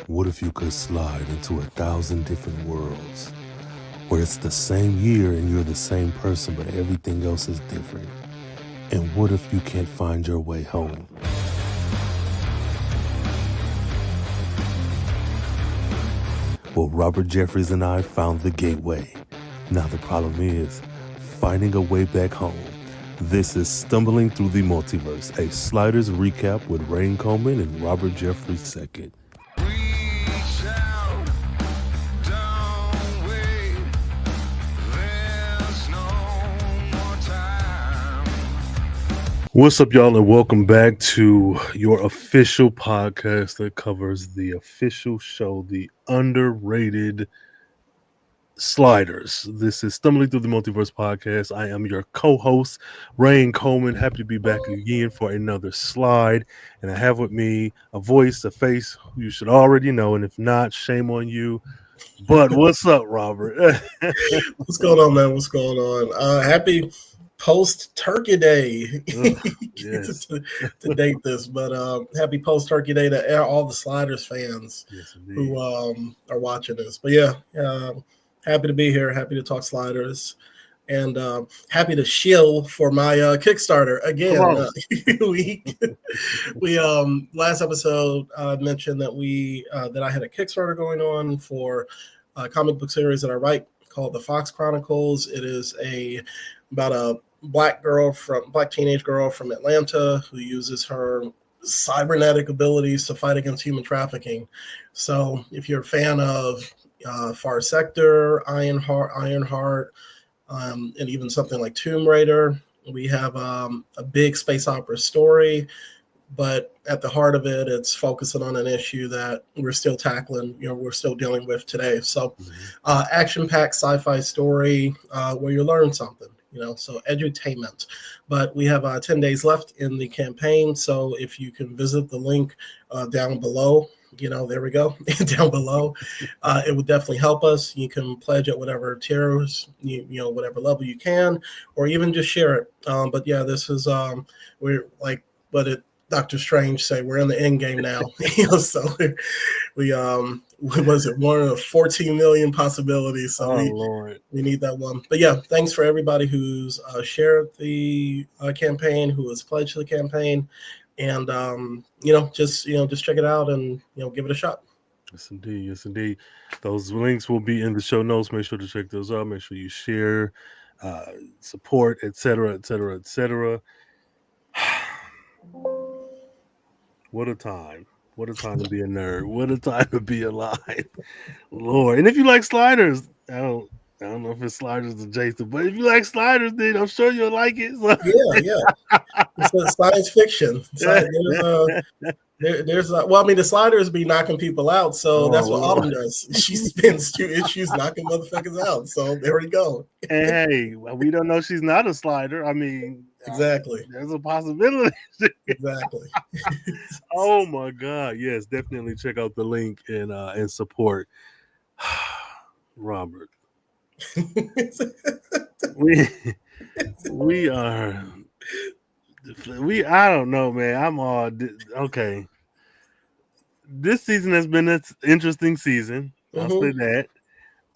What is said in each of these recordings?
What if you could slide into 1,000 different worlds where it's the same year and you're the same person, but everything else is different? And what if you can't find your way home? Well, Robert Jeffries and I found the gateway. Now the problem is finding a way back home. This is Stumbling Through the Multiverse, a Sliders recap with Rain Coleman and Robert Jeffries II. What's up, y'all, and welcome back to your official podcast that covers the official show, the underrated Sliders. This is Stumbling Through the Multiverse podcast. I am your co-host, Rain Coleman. Happy to be back again for another slide. And I have with me a voice, a face who you should already know. And if not, shame on you. But what's up, Robert? What's going on, man? What's going on? Happy post-Turkey Day. Yes. to date this, but happy post-Turkey Day to all the Sliders fans who are watching this. But yeah, happy to be here. Happy to talk Sliders. And happy to shill for my Kickstarter again. We last episode mentioned that I had a Kickstarter going on for a comic book series that I write called The Fox Chronicles. It is about a black teenage girl from Atlanta who uses her cybernetic abilities to fight against human trafficking. So if you're a fan of Far Sector, Ironheart, and even something like Tomb Raider, we have a big space opera story, but at the heart of it, it's focusing on an issue that we're still tackling, we're still dealing with today. So action-packed sci-fi story where you learn something, so edutainment. But we have 10 days left in the campaign, so if you can visit the link down below, there we go, down below. It would definitely help us. You can pledge at whatever tiers, whatever level you can, or even just share it. But yeah, this is, Dr. Strange say, we're in the end game now. So we was it one of 14 million possibilities. So we need that one. But yeah, thanks for everybody who's shared the campaign, who has pledged the campaign. And just check it out and give it a shot. Yes, indeed. Those links will be in the show notes. Make sure to check those out. Make sure you share, support, etc., etc., etc. What a time! What a time to be a nerd! What a time to be alive, Lord! And if you like Sliders, I don't know if it's Sliders adjacent, but if you like Sliders, then I'm sure you'll like it. So. Yeah. It's a science fiction. The Sliders be knocking people out, so that's what Autumn does. She spends 2 issues knocking motherfuckers out. So there we go. And hey, we don't know she's not a slider. I mean, exactly. There's a possibility. Exactly. Oh my God! Yes, definitely check out the link and support Robert. we are. I don't know, man. I'm all okay. This season has been an interesting season. I'll say that.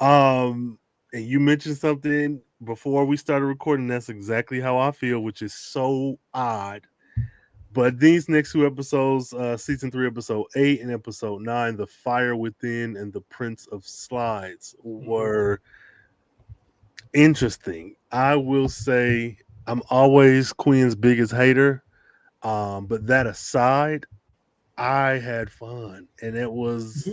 And you mentioned something before we started recording. That's exactly how I feel, which is so odd. But these next 2 episodes, season 3, episode 8 and episode 9, The Fire Within and The Prince of Slides, were interesting. I will say I'm always Queen's biggest hater. But that aside, I had fun, and it was.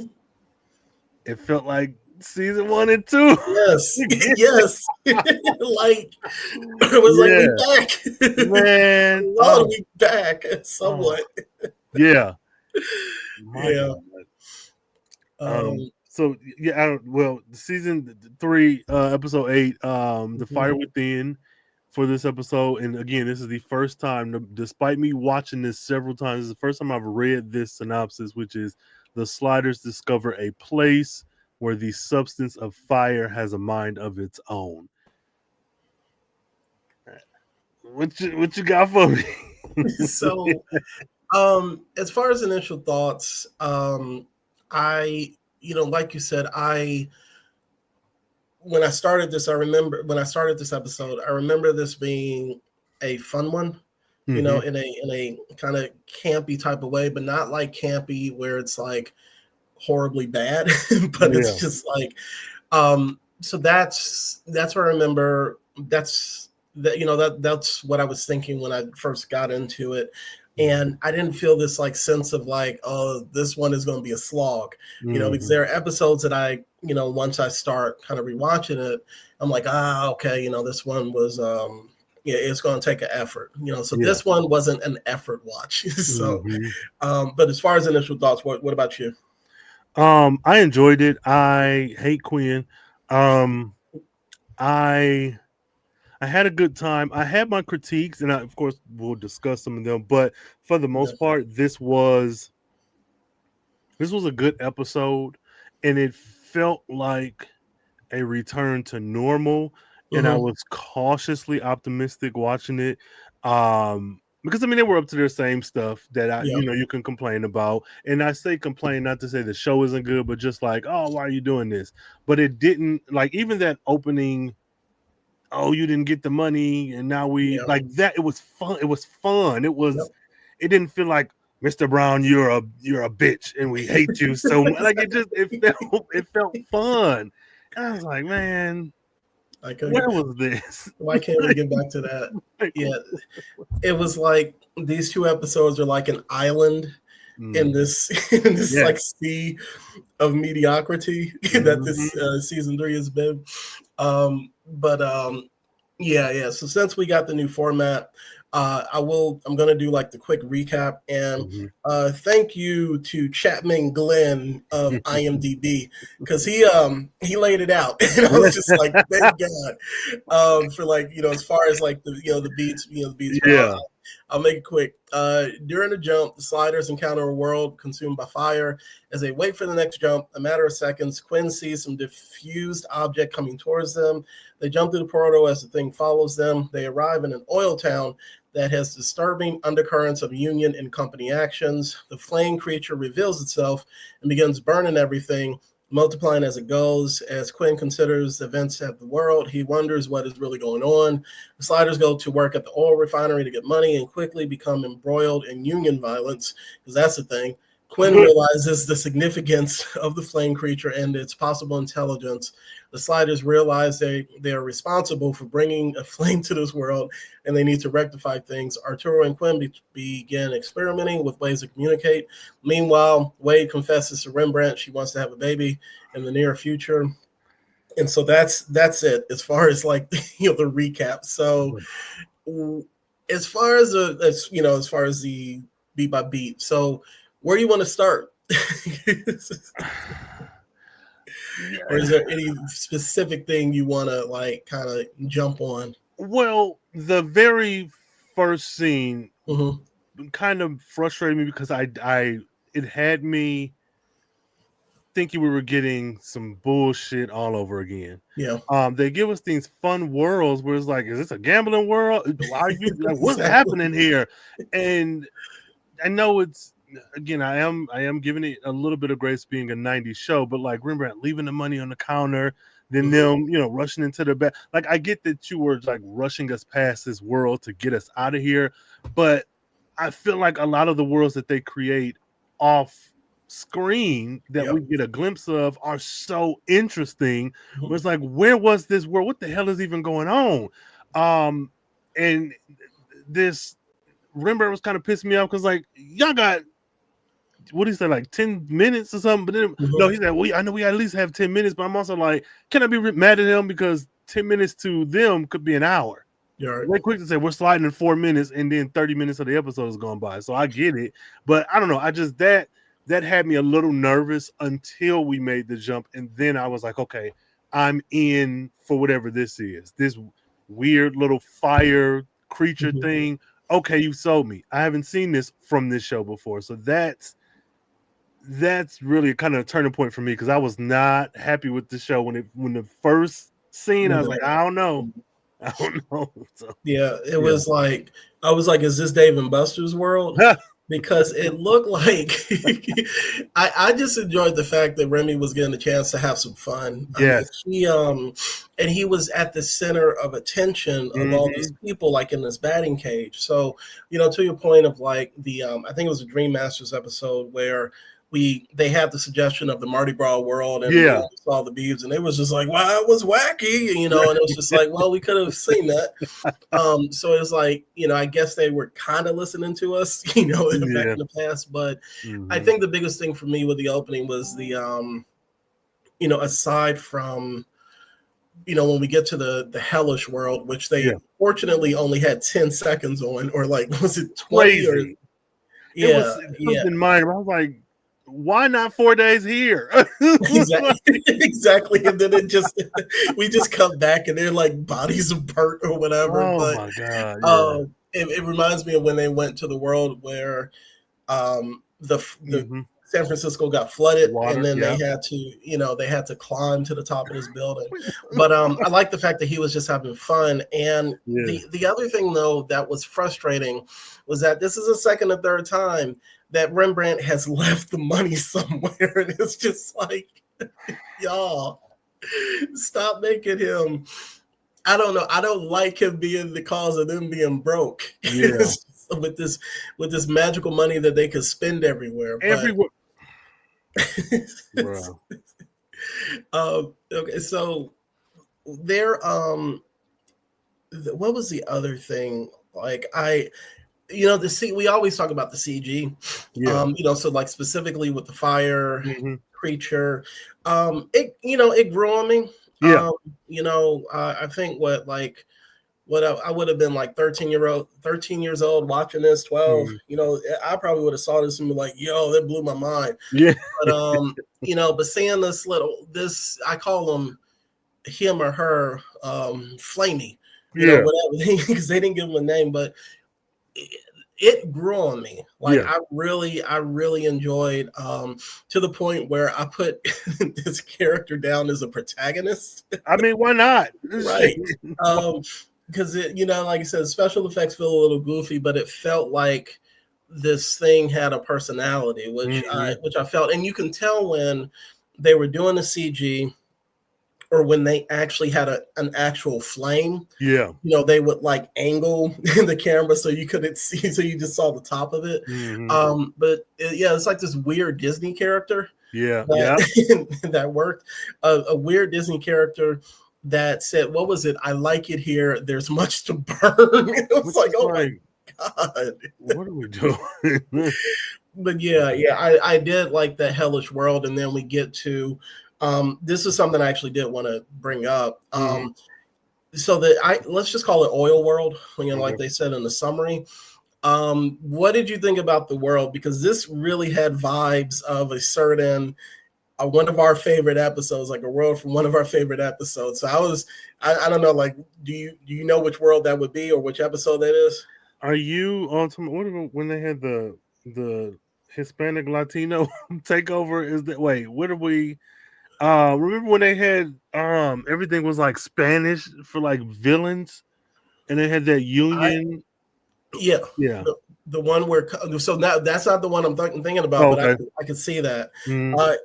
It felt like season 1 and 2. Yes. Like it was like we back, man. We back somewhat. Yeah. So yeah. Season 3, episode 8, The Fire Within. For this episode, and again, this is the first time, despite me watching this several times, this is the first time I've read this synopsis, which is the Sliders discover a place where the substance of fire has a mind of its own. What you got for me? So, as far as initial thoughts, I, like you said, when I started this, I remember when I started this episode, I remember this being a fun one, Mm-hmm. in a kind of campy type of way, but not like campy where it's like horribly bad, but it's Yeah. just like, so that's what I remember. That's what I was thinking when I first got into it. And I didn't feel this like sense of like, oh, this one is going to be a slog, because Mm-hmm. there are episodes that I, once I start kind of rewatching it, I'm like, okay, this one was, yeah, it's going to take an effort, so Yeah. this one wasn't an effort watch. So, Mm-hmm. but as far as initial thoughts, what about you? I enjoyed it. I hate Quinn. Um, I I had a good time. I had my critiques, and of course we'll discuss some of them. But for the most Definitely. part, this was a good episode, and it felt like a return to normal. And I Mm-hmm. was cautiously optimistic watching it. Because I mean they were up to their same stuff that Yeah. you can complain about. And I say complain not to say the show isn't good, but just like, oh, why are you doing this? But it didn't, like, even that opening, oh, you didn't get the money and now we, Yeah. like, that, it was fun. It was fun. Yep. It didn't feel like, Mr. Brown, you're a bitch and we hate you so much. Like, it felt fun. And I was like, man, Like, where was this? why can't we get back to that? Like, Yeah, it was like these two episodes are like an island in mm, this in this yes. like sea of mediocrity that this Mhm, season 3 has been. But yeah. So since we got the new format, I'm gonna do like the quick recap and mhm. thank you to Chapman Glenn of IMDb because he laid it out and I was just like thank God for like as far as like the beats but Yeah. I'll make it quick. During the jump, the sliders encounter a world consumed by fire. As they wait for the next jump, a matter of seconds, Quinn sees some diffused object coming towards them. They jump through the portal as the thing follows them. They arrive in an oil town that has disturbing undercurrents of union and company actions. The flame creature reveals itself and begins burning everything, multiplying as it goes. As Quinn considers the events of the world, he wonders what is really going on. The sliders go to work at the oil refinery to get money and quickly become embroiled in union violence, because that's the thing. Quinn realizes the significance of the flame creature and its possible intelligence. The sliders realize they are responsible for bringing a flame to this world and they need to rectify things. Arturo and Quinn begin experimenting with ways to communicate. Meanwhile, Wade confesses to Rembrandt she wants to have a baby in the near future. And so that's it as far as like the recap. So as far as as far as the beat by beat, so where do you want to start? Or is there any specific thing you want to like kind of jump on? Well, the very first scene Mm-hmm. kind of frustrated me because it had me thinking we were getting some bullshit all over again. Yeah. They give us these fun worlds where it's like, is this a gambling world? Why are you, like, what's Exactly. happening here? And I know it's, again, I am giving it a little bit of grace being a '90s show, but like Rembrandt leaving the money on the counter, then Mm-hmm. them, rushing into the back. Like, I get that you were like rushing us past this world to get us out of here, but I feel like a lot of the worlds that they create off screen that we Yep. get a glimpse of are so interesting. Where Mm-hmm. it's like, where was this world? What the hell is even going on? Um, and this Rembrandt was kind of pissing me off because, like, y'all got, what did he say, like 10 minutes or something? But then, no, Mm-hmm. he said, well, I know we at least have 10 minutes, but I'm also like, can I be mad at him because 10 minutes to them could be an hour? You're right. They quick to say we're sliding in 4 minutes, and then 30 minutes of the episode has gone by. So I get it, but I don't know. I just that had me a little nervous until we made the jump, and then I was like, okay, I'm in for whatever this is. This weird little fire creature Mm-hmm. thing. Okay, you sold me. I haven't seen this from this show before, so that's really kind of a turning point for me because I was not happy with the show when the first scene. I was like, I don't know, I don't know. So Yeah, it yeah. was like I was like, is this Dave and Buster's world? because it looked like I just enjoyed the fact that Remy was getting a chance to have some fun. I mean, Yes. he was at the center of attention of all these people, like in this batting cage. So, to your point of like the I think it was a Dream Masters episode where they had the suggestion of the Mardi Gras world, and we only saw the beads, and it was just like, wow, it was wacky, and it was just like, well, we could have seen that. So it's like, I guess they were kind of listening to us, back in the past. But I think the biggest thing for me with the opening was the, aside from, when we get to the hellish world, which they fortunately only had 10 seconds on, or like, was it 20? Crazy. It was something minor. I was like, why not 4 days here? Exactly. And then we just come back and they're like bodies of burnt or whatever. Oh my God. Yeah. It reminds me of when they went to the world where the San Francisco got flooded, and then they had to climb to the top of this building. But I like the fact that he was just having fun. And the other thing though that was frustrating was that this is the second or third time that Rembrandt has left the money somewhere, and it's just like, y'all, stop making him. I don't know. I don't like him being the cause of them being broke. Yeah. with this magical money that they could spend everywhere. Okay, so there. What was the other thing? Like we always talk about the CG, so like specifically with the fire creature, it grew on me. I think I would have been like 13 years old watching this, 12, I probably would have saw this and be like, yo, that blew my mind. Yeah. But, but seeing I call him or her, Flamey, whatever, because they didn't give him a name, but it grew on me. Like I really enjoyed, to the point where I put this character down as a protagonist. I mean, why not? Right. Because like I said, special effects feel a little goofy, but it felt like this thing had a personality, which I felt, and you can tell when they were doing the CG or when they actually had an actual flame. Yeah. They would like angle the camera so you couldn't see, so you just saw the top of it. But it's like this weird Disney character. Yeah. That worked. A weird Disney character that said, what was it? I like it here. There's much to burn. It was like, oh my God. What are we doing? But I did like that hellish world. And then we get to, this is something I actually did want to bring up. So let's just call it Oil World, like they said in the summary. What did you think about the world? Because this really had vibes of a certain one of our favorite episodes, like a world from one of our favorite episodes. So I don't know, like, do you know which world that would be or which episode that is? Are you on some, when they had the Hispanic Latino takeover? Is that, wait, what are we, remember when they had, everything was like Spanish for like villains and they had that union? Yeah. The one where, so now that's not the one I'm thinking about, but I could see that.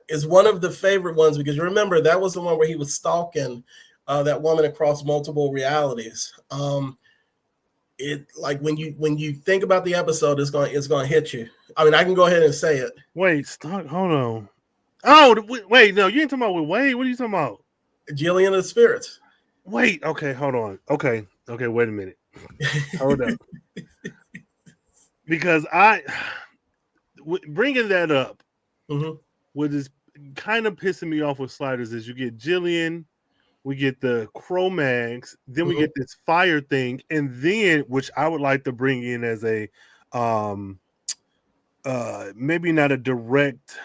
Is one of the favorite ones, because you remember that was the one where he was stalking that woman across multiple realities. It, like, when you think about the episode, it's going to hit you. I mean, I can go ahead and say it. Wait, stop. Hold on. Oh, wait, no, you ain't talking about with Wade. What are you talking about? Jillian of the Spirits. Wait, okay, hold on. Okay, wait a minute. Hold up. Because bringing that up, what is kind of pissing me off with Sliders is you get Jillian, we get the Cro-Mags, then we get this fire thing, and then, which I would like to bring in as a, maybe not a direct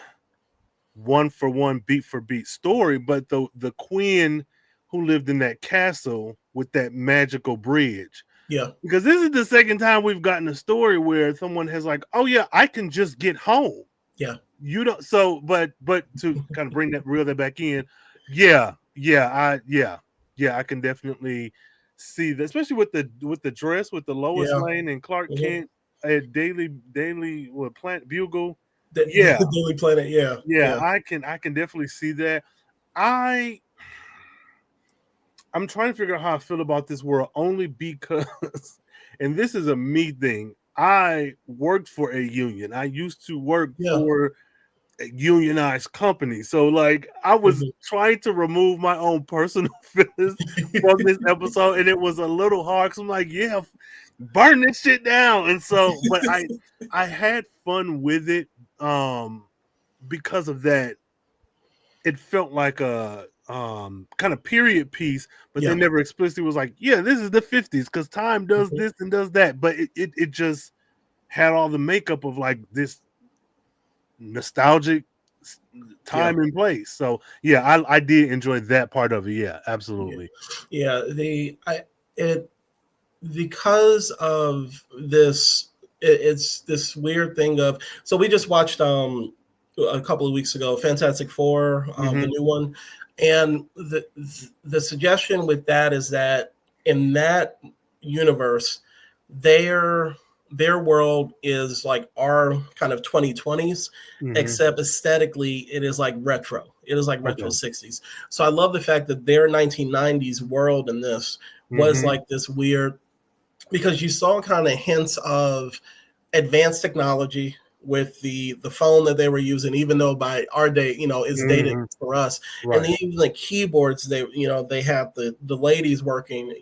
one-for-one, beat-for-beat story, but the queen who lived in that castle with that magical bridge. Yeah. Because this is the second time we've gotten a story where someone has like, oh yeah, I can just get home. Yeah. You don't, so but to kind of reel that back in, I can definitely see that, especially with the dress with the Lois Lane and Clark Kent. at Daily what Planet Bugle. Yeah, The Daily Planet. Yeah, yeah, yeah, I can definitely see that. I I'm trying to figure out how I feel about this world only because, and this is a me thing. I worked for a union. I used to work yeah. for a unionized company. So like I was Mhm. trying to remove my own personal feelings from this episode, and it was a little hard because I'm like, yeah, burn this shit down. And so, but I had fun with it because of that. It felt like a kind of period piece, but they Yeah. never explicitly was like, yeah, this is the 50s because time does Mhm. this and does that. But it just had all the makeup of like this nostalgic Yeah. time and place. So yeah, I did enjoy that part of it. Yeah, Yeah. absolutely. Yeah. It because of this, it's this weird thing of, so we just watched a couple of weeks ago Fantastic Four, the Hmm. new one, and the suggestion with that is that in that universe, their their world is like our kind of 2020s, Hmm. except aesthetically it is like retro. It is like retro Okay. 60s. So I love the fact that their 1990s world in this was Hmm. like this weird, because you saw kind of hints of advanced technology with the phone that they were using, even though by our day, it's dated Hmm. for us. And Right. then even the keyboards, they have the ladies working,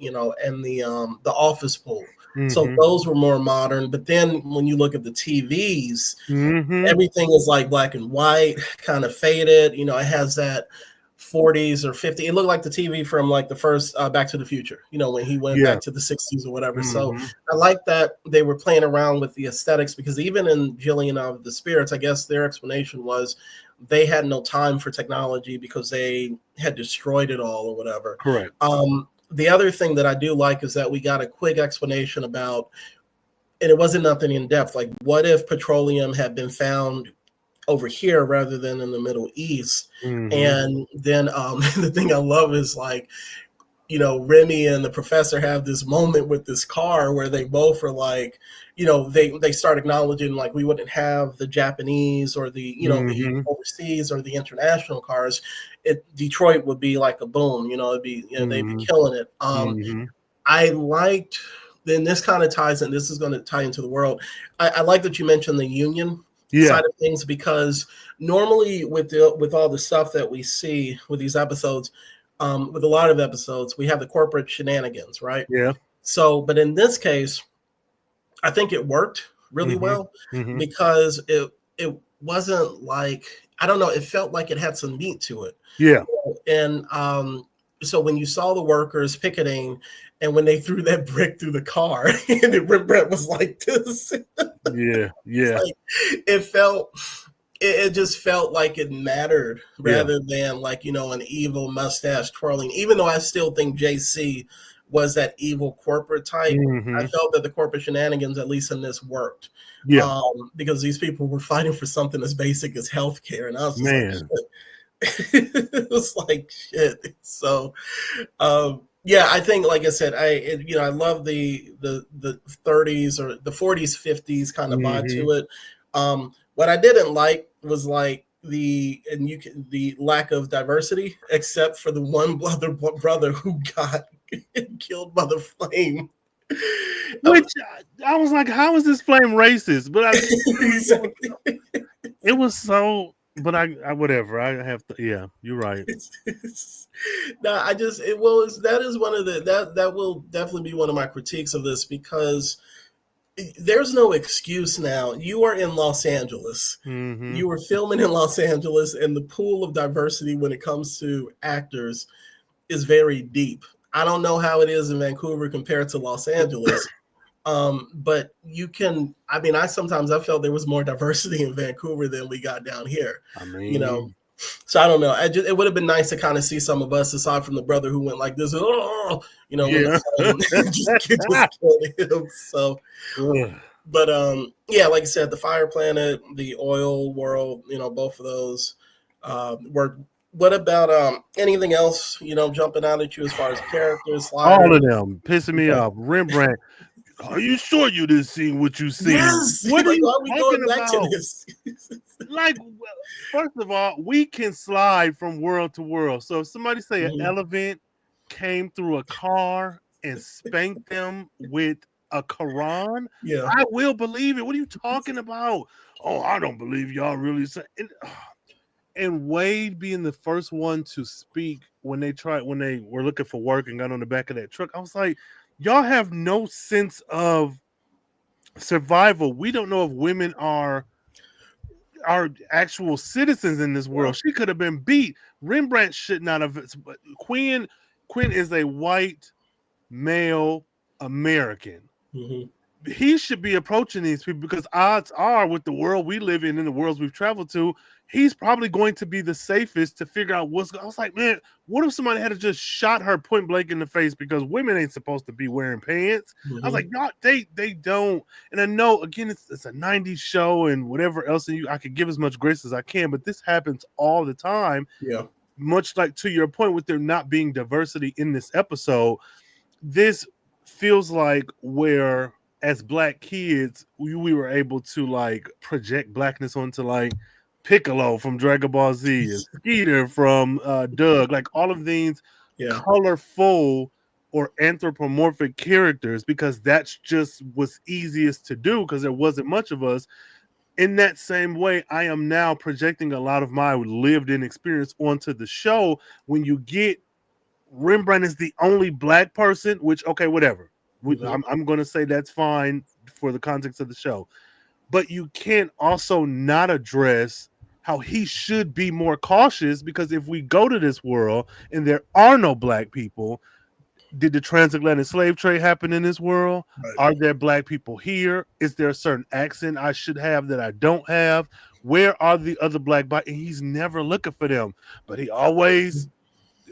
and the office pool. So Hmm. those were more modern. But then when you look at the TVs, Hmm. everything is like black and white, kind of faded. It has that 40s or 50. It looked like the TV from like the first Back to the Future, when he went Yeah. back to the 60s or whatever. So Hmm. I like that they were playing around with the aesthetics, because even in Jillian of the Spirits, I guess their explanation was they had no time for technology because they had destroyed it all or whatever. Correct. The other thing that I do like is that we got a quick explanation about, and it wasn't nothing in depth, like what if petroleum had been found over here rather than in the Middle East. Hmm. And then the thing I love is like, Remy and the professor have this moment with this car where they both are like, they start acknowledging like we wouldn't have the Japanese or the Hmm. overseas or the international cars. Detroit would be like a boom, it'd be, they'd be Hmm. killing it. Hmm. I liked, then this kind of ties in, this is going to tie into the world. I like that you mentioned the union Yeah. side of things, because normally with all the stuff that we see with these episodes, with a lot of episodes, we have the corporate shenanigans, right? Yeah. So, but in this case, I think it worked really Hmm. well, Hmm. because it wasn't like, I don't know, it felt like it had some meat to it. Yeah. And so when you saw the workers picketing, and when they threw that brick through the car, and Brett was like this, Yeah. Yeah. like it felt, it just felt like it mattered Yeah. rather than like, an evil mustache twirling. Even though I still think JC was that evil corporate type, I Hmm. felt that the corporate shenanigans, at least in this, worked, Yeah. because these people were fighting for something as basic as healthcare, and I was just like, Man. shit. It was like shit. So yeah, I think, like I said, I love the 30s or the 40s 50s kind of vibe Hmm. to it. What I didn't like was like the lack of diversity, except for the one brother who got killed by the flame. Which I was like, how is this flame racist? But Exactly. it was so. But I whatever. I have to. Yeah, you're right. No, I just it was that is one of the that will definitely be one of my critiques of this, because there's no excuse now. You are in Los Angeles. Hmm. You were filming in Los Angeles, and the pool of diversity when it comes to actors is very deep. I don't know how it is in Vancouver compared to Los Angeles. But you can, I mean, I felt there was more diversity in Vancouver than we got down here, I you know. mean, So I don't know. It would have been nice to kind of see some of us, aside from the brother who went like this, oh, when the yeah. flame just killed him. So, Ugh. but yeah, like I said, the fire planet, the oil world, both of those were. What about anything else, jumping out at you as far as characters, All of sliders? them pissing me Okay. off. Rembrandt. Are you sure you didn't see what you seen? Yes. What are Like, you why are we talking going back to about? this? Like, first of all, we can slide from world to world. So if somebody say an Mhm. elephant came through a car and spanked them with a Quran, Yeah. I will believe it. What are you talking about? Oh, I don't believe y'all really say. And Wade being the first one to speak when they were looking for work and got on the back of that truck, I was like, y'all have no sense of survival. We don't know if women are actual citizens in this world. Well, She could have been beat. Rembrandt should not have. Quinn is a white male American. mhm. He should be approaching these people because odds are, with the world we live in and the worlds we've traveled to, he's probably going to be the safest to figure out what's. I was like, man, what if somebody had just shot her point blank in the face because women ain't supposed to be wearing pants? I was Mhm. like, no, they don't. And I know again, it's a '90s show and whatever else, and I could give as much grace as I can, but this happens all the time. Yeah. Much like to your point with there not being diversity in this episode, this feels like where as black kids we were able to like project blackness onto like Piccolo from Dragon Ball Z and Skeeter from Doug, like all of these Yeah. colorful or anthropomorphic characters because that's just was easiest to do because there wasn't much of us. In that same way, I am now projecting a lot of my lived in experience onto the show. When you get Rembrandt is the only black person, which okay, whatever. Mhm. I'm going to say that's fine for the context of the show, but you can't also not address how he should be more cautious because if we go to this world and there are no black people, did the transatlantic slave trade happen in this world? Right. Are there black people here? Is there a certain accent I should have that I don't have? Where are the other black and he's never looking for them, but he always,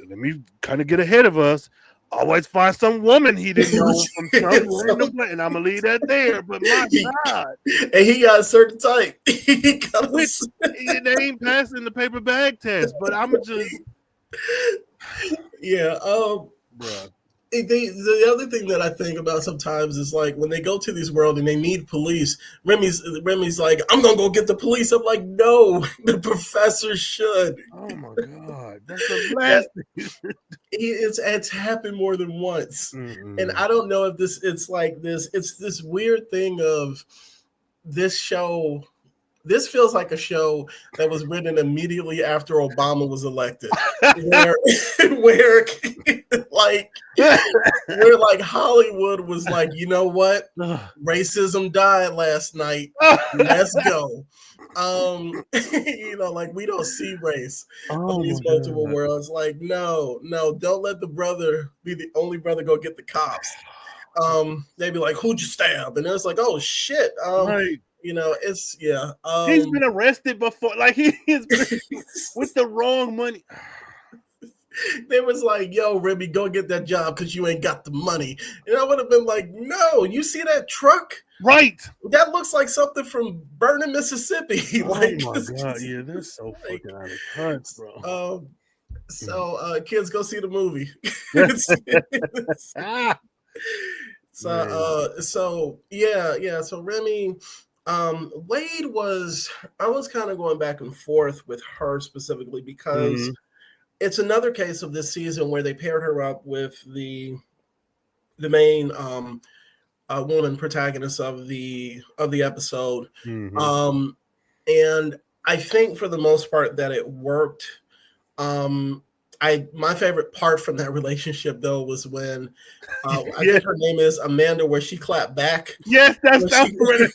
let me kind of get ahead of us. Always find some woman he didn't know from some random place, and I'm gonna leave that there. But my He, God, and he got a certain type. He got which they ain't passing the paper bag test, but I'm just, yeah. bruh. The other thing that I think about sometimes is like when they go to this world and they need police. Remy's like, I'm gonna go get the police. I'm like, no, the professor should. Oh my God, that's the That last. it's happened more than once, and Mm-mm. I don't know if it's like this. It's this weird thing of this show. This feels like a show that was written immediately after Obama was elected, where where like where like Hollywood was like, you know what, racism died last night. Let's go. Like we don't see race on Oh these my multiple God, worlds. Like, no, don't let the brother be the only brother go get the cops. They'd be like, who'd you stab? And it's like, oh shit. right? It's yeah. He's been arrested before, like he has been with the wrong money. They was like, yo, Remy, go get that job because you ain't got the money. And I would have been like, no, you see that truck? Right. That looks like something from Vernon, Mississippi. Oh Like, my God, yeah, they're so like, fucking out of touch, bro. kids, go see the movie. Ah, man. So yeah. So Remy, Wade I was kind of going back and forth with her specifically because Mhm. it's another case of this season where they paired her up with the main woman protagonist of the episode, Mhm. and I think for the most part that it worked. My favorite part from that relationship though was when I Yeah. think her name is Amanda, where she clapped back. Yes, that's Where she, where it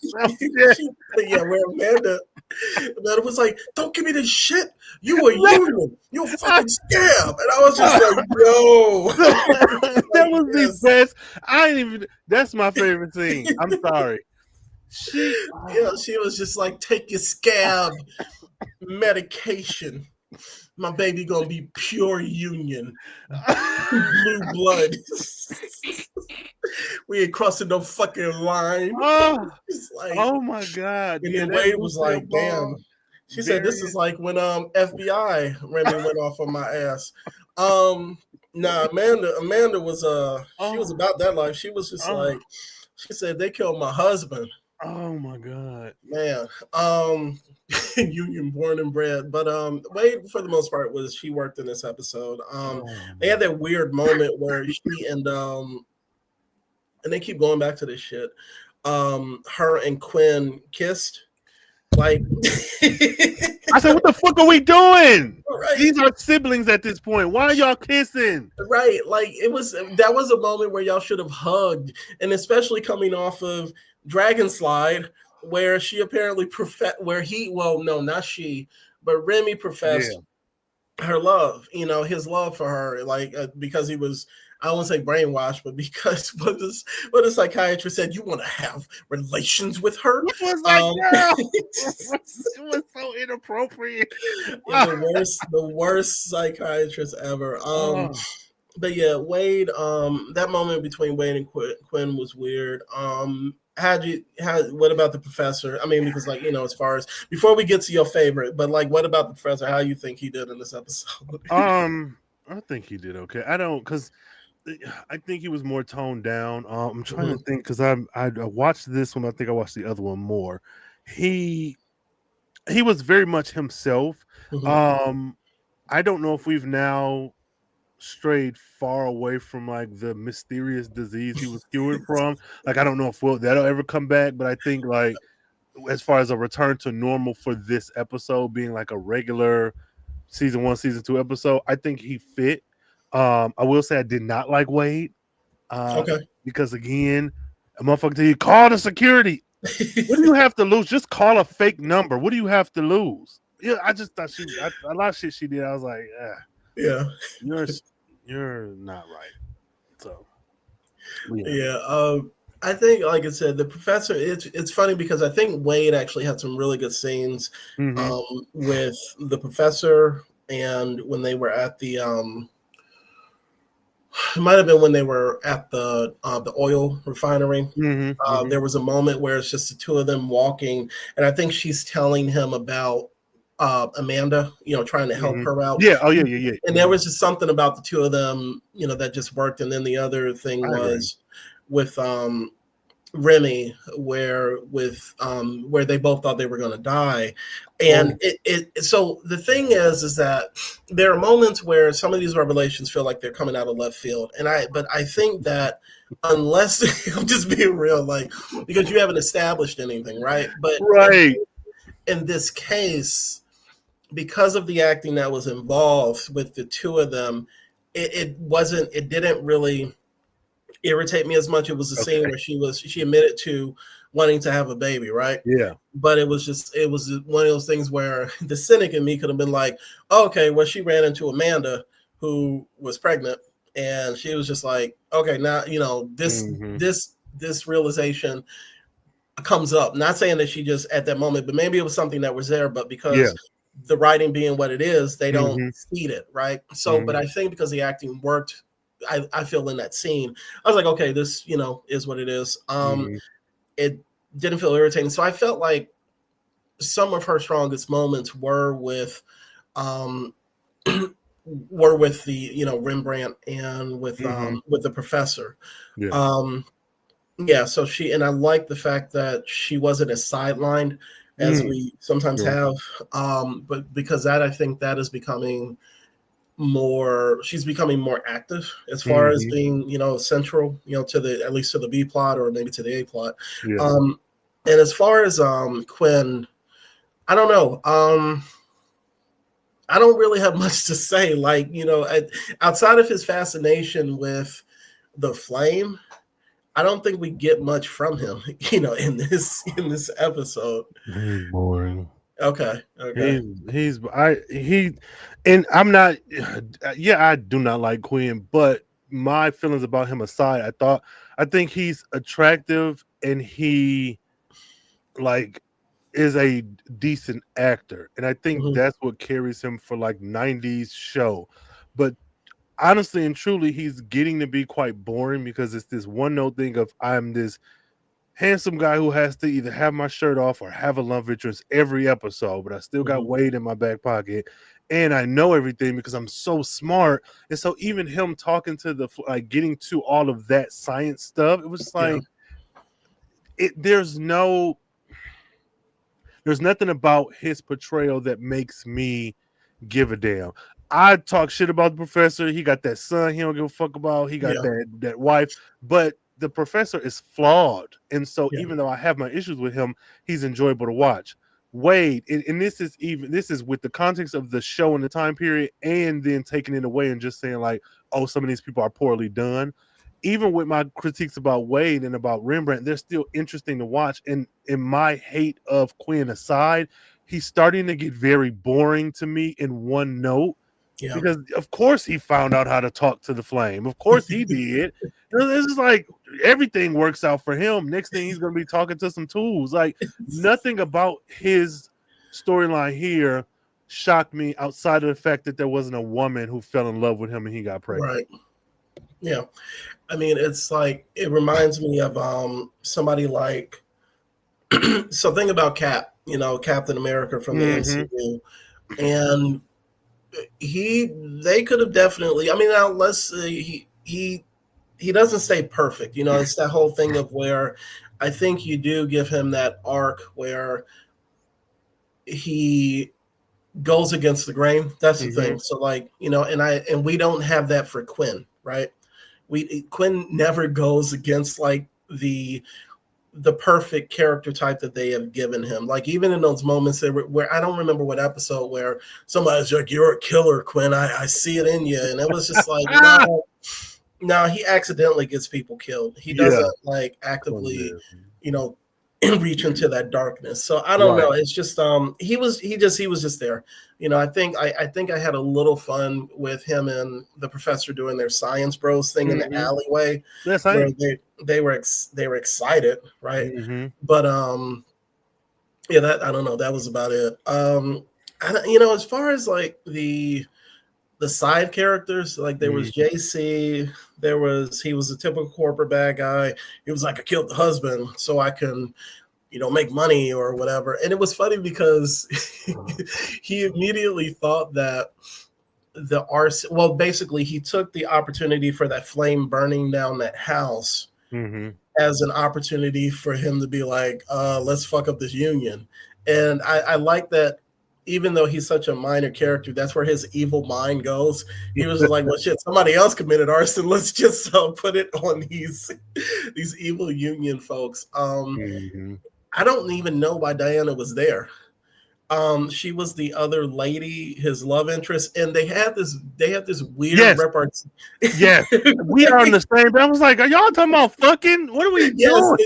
yeah. yeah, where Amanda was like, "Don't give me this shit. You a union. You a fucking scam." And I was just like, "Yo." That Like, was the yes. best. I ain't even. That's my favorite scene. I'm sorry. She. Yeah, she was just like, "Take your scab medication. My baby gonna be pure union, blue blood. We ain't crossing no fucking line." Oh, It's like, oh my God. and Yeah, then that Wade was Lucille like, Ball "Damn." She said, "This is variant. like when FBI Remy went off on my ass." Nah, Amanda was she was Oh, about that life. She was just oh. like, She said they killed my husband. Oh my god, man. Union born and bred. But Wade, for the most part, was she worked in this episode. They had that weird moment where she and they keep going back to this shit. Her and Quinn kissed. Like I said, what the fuck are we doing? Right. These are siblings at this point. Why are y'all kissing? Right. Like that was a moment where y'all should have hugged. And especially coming off of Dragon Slide, where she apparently not she, but Remy professed her love, his love for her, like because he was, I don't want to say brainwashed, but because what the psychiatrist said, you want to have relations with her. It was like, it was so inappropriate. The worst psychiatrist ever. But yeah, Wade, that moment between Wade and Quinn was weird. What about the professor? I mean, because as far as, before we get to your favorite, but like, what about the professor? How you think he did in this episode? I think he did okay. I think he was more toned down. I'm trying to think, because I watched this one. I think I watched the other one more. He was very much himself. I don't know if we've now strayed far away from like the mysterious disease he was cured from. Like, I don't know if that'll ever come back, but I think like as far as a return to normal for this episode being like a regular season 1, season 2 episode, I think he fit. I will say I did not like Wade. Because again, a motherfucker tell you, call the security. What do you have to lose? Just call a fake number. What do you have to lose? Yeah, I just thought a lot of shit she did, I was like, yeah, you're not right. So I think, like I said, the professor, it's funny because I think Wade actually had some really good scenes with the professor, and when they were at the it might have been when they were at the oil refinery. There was a moment where it's just the two of them walking, and I think she's telling him about Amanda, trying to help her out. Yeah. Oh, yeah. And there was just something about the two of them, that just worked. And then the other thing was with Remy, where they both thought they were going to die. And so the thing is that there are moments where some of these revelations feel like they're coming out of left field. But I think that unless I'm just being real, like, because you haven't established anything, right? But in this case, because of the acting that was involved with the two of them, it didn't really irritate me as much. It was a scene where she admitted to wanting to have a baby, right? Yeah. But it was one of those things where the cynic in me could have been like, oh, okay, well, she ran into Amanda, who was pregnant, and she was just like, okay, now this realization comes up. Not saying that she just at that moment, but maybe it was something that was there, but because the writing being what it is, they don't feed it, right? So, but I think because the acting worked, I feel in that scene, I was like, okay, this, is what it is. It didn't feel irritating. So I felt like some of her strongest moments were with the, Rembrandt and with the professor. So and I like the fact that she wasn't as sidelined as we sometimes have, but because I think that is becoming she's becoming more active as far as being, central, to at least to the B plot or maybe to the A plot. And as far as Quinn, I don't know. I don't really have much to say. Like, outside of his fascination with the flame, I don't think we get much from him, in this episode. He's boring. Okay. And I'm not. I do not like Quinn, but my feelings about him aside, I think he's attractive and he is a decent actor, and I think that's what carries him for like 90s show. But honestly and truly, he's getting to be quite boring because it's this one note thing of I'm this handsome guy who has to either have my shirt off or have a love interest every episode, but I still got Wade in my back pocket and I know everything because I'm so smart. And so even him talking to getting to all of that science stuff, it was just like, there's nothing about his portrayal that makes me give a damn. I talk shit about the professor. He got that son he don't give a fuck about. He got Yeah. that wife. But the professor is flawed. And so Yeah. even though I have my issues with him, he's enjoyable to watch. Wade, and this is with the context of the show and the time period, and then taking it away and just saying like, oh, some of these people are poorly done. Even with my critiques about Wade and about Rembrandt, they're still interesting to watch. And in my hate of Quinn aside, he's starting to get very boring to me in one note. Yeah. Because of course he found out how to talk to the flame. Of course he did. This is like everything works out for him. Next thing he's going to be talking to some tools. Like nothing about his storyline here shocked me outside of the fact that there wasn't a woman who fell in love with him and he got pregnant. Right. Yeah. I mean, it's like, it reminds me of somebody like, so think about Cap, Captain America from the MCU. And they could have definitely, I mean, now let's say he doesn't stay perfect. It's that whole thing of where I think you do give him that arc where he goes against the grain. That's the thing. So like, and we don't have that for Quinn, right? Quinn never goes against like the perfect character type that they have given him. Like even in those moments where I don't remember what episode where somebody's like, "You're a killer, Quinn. I see it in you," and it was just like, no, he accidentally gets people killed. He doesn't like actively, reach into that darkness. So I don't know. It's just he was just there. I think I had a little fun with him and the professor doing their science bros thing in the alleyway. Yes, where they were excited, right? But yeah, that I don't know. That was about it. As far as like the side characters, like there was JC, he was a typical corporate bad guy. He was like, I killed the husband so I can, make money or whatever. And it was funny because he immediately thought that the arson, well, basically he took the opportunity for that flame burning down that house as an opportunity for him to be like, let's fuck up this union. And I like that. Even though he's such a minor character, that's where his evil mind goes. He was like, well, shit, somebody else committed arson. Let's just put it on these evil union folks. I don't even know why Diana was there. She was the other lady, his love interest, and they have this weird repartee. Yes, we are on the same. I was like, are y'all talking about fucking? What are we doing?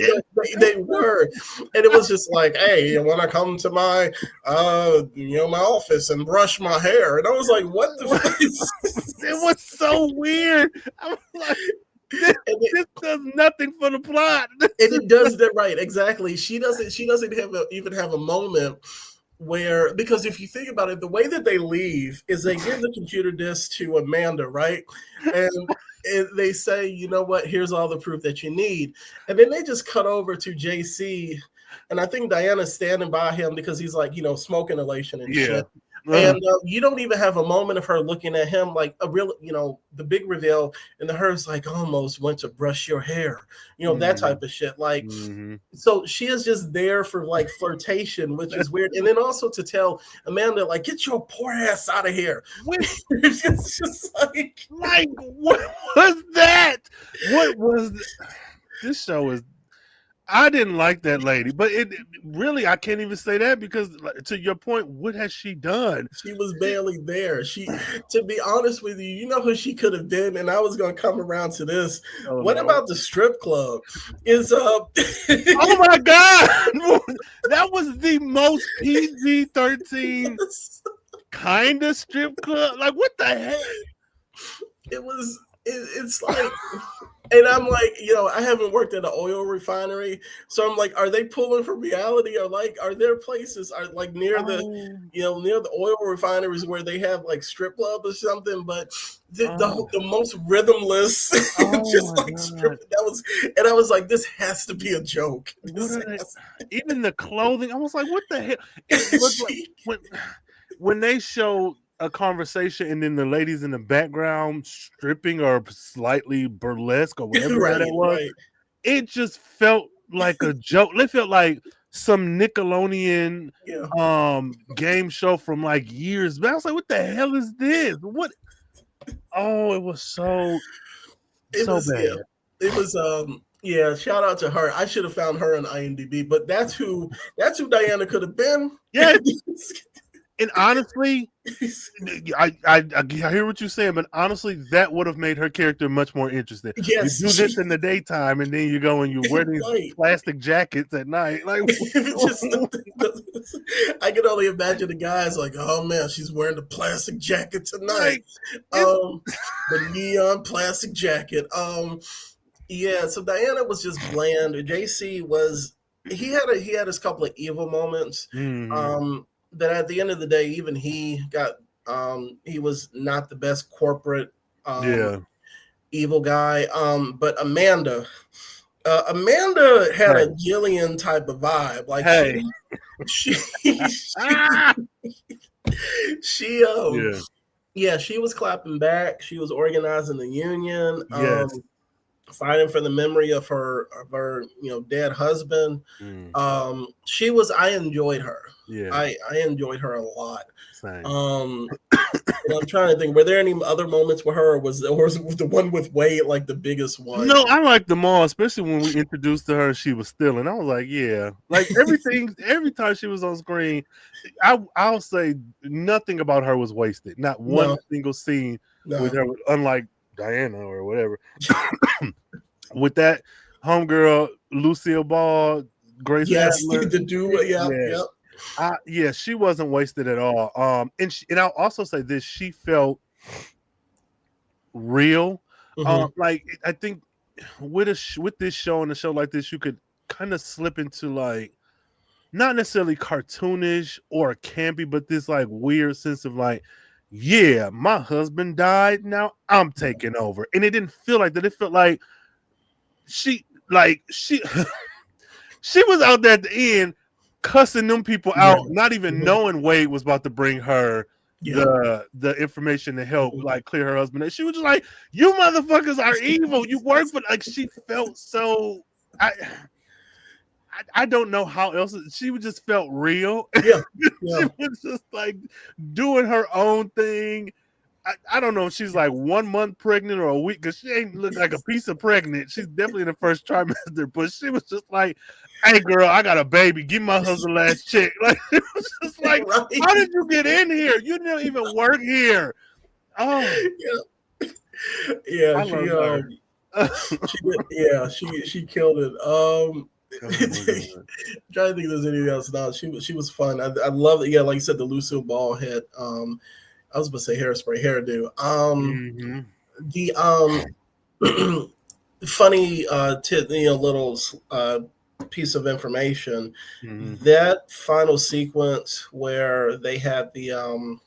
They were, and it was just like, hey, you want to come to my, my office and brush my hair? And I was like, what the fuck? It was so weird. I was like, this does nothing for the plot, and it does that right exactly. She doesn't even have a moment where, because if you think about it, the way that they leave is they give the computer disk to Amanda, right? And they say, you know what, here's all the proof that you need. And then they just cut over to JC. And I think Diana's standing by him because he's like, smoke inhalation and shit. And you don't even have a moment of her looking at him like a real, the big reveal. And hers like almost went to brush your hair, that type of shit. Like, so she is just there for like flirtation, which is weird. And then also to tell Amanda, like, get your poor ass out of here. It's just like, what was that? What was this show is. I didn't like that lady, but it really, I can't even say that because, to your point, what has she done? She was barely there. To be honest with you, you know who she could have been, and I was going to come around to this. What about the strip club? Oh my god, that was the most PG-13 kind of strip club. Like, what the heck? It was. It's like. And I'm like, I haven't worked at an oil refinery, so I'm like, are they pulling from reality, or like, are there places are like near the oil refineries where they have like strip club or something? But the most rhythmless, just like strip. That was, and I was like, this has to be a joke. Even the clothing, I was like, what the hell? It looked like when they showed a conversation and then the ladies in the background stripping or slightly burlesque or whatever that was. It just felt like a joke. They felt like some Nickelodeon Yeah, game show from like years back. I was like, what the hell is this? What? Oh, it was so it so was. Yeah, bad. it was. Yeah, shout out to her. I should have found her on IMDb, but that's who Diana could have been. Yes, and honestly, I hear what you're saying, but honestly, that would have made her character much more interesting. You Yes, do this in the daytime, and then you go and you wear these right. plastic jackets at night. Like, Just I can only imagine the guys like, oh man, she's wearing the plastic jacket tonight. like it's The neon plastic jacket. Yeah, so Diana was just bland. JC was he had his couple of evil moments. mhm. But at the end of the day, even he was not the best corporate Yeah. evil guy. But Amanda had Hey, a Jillian type of vibe. Like hey. she Ah! she Yeah. yeah, she was clapping back. She was organizing the union, Yes. fighting for the memory of her dead husband. Mm, I enjoyed her. yeah. I enjoyed her a lot. Same. Um, and I'm trying to think, were there any other moments with her, or was the one with Wade like the biggest one? No, I liked them all, especially when we introduced to her. She was stealing. I was like, yeah, like everything. Every time she was on screen, I'll say nothing about her was wasted. Not one No, single scene with no. her, unlike Diana or whatever. With that homegirl, Lucille Ball, Grace Yes, Adler, the do. Yeah, yeah, yeah. yeah, she wasn't wasted at all. And I'll also say this: she felt real. Mm-hmm. Like I think with this show and a show like this, you could kind of slip into like not necessarily cartoonish or campy, but this like weird sense of like, yeah, my husband died, now I'm taking over, and it didn't feel like that. It felt like she she she was out there at the end cussing them people Yeah. out, not even Mm-hmm. knowing Wade was about to bring her Yeah. the information to help Mm-hmm. like clear her husband. And she was just like, "You motherfuckers are evil. You work for." Like she felt so. I don't know how else. She just felt real. Yeah. She Yeah. was just like doing her own thing. I don't know if she's like 1 month pregnant or a week because she ain't look like a piece of pregnant. She's definitely in the first trimester, but she was just like, "Hey, girl, I got a baby. Give my husband last check." Like it was just like, Right. "How did you get in here? You didn't even work here." Oh, Yeah. Yeah. I love her. She killed it. Oh my god. Trying to think if there's anything else. No, she was fun. I love it. Yeah, like you said, the Lucille Ball had. I was about to say hairspray hairdo. Mm-hmm. The funny little piece of information. Mm-hmm. That final sequence where they had the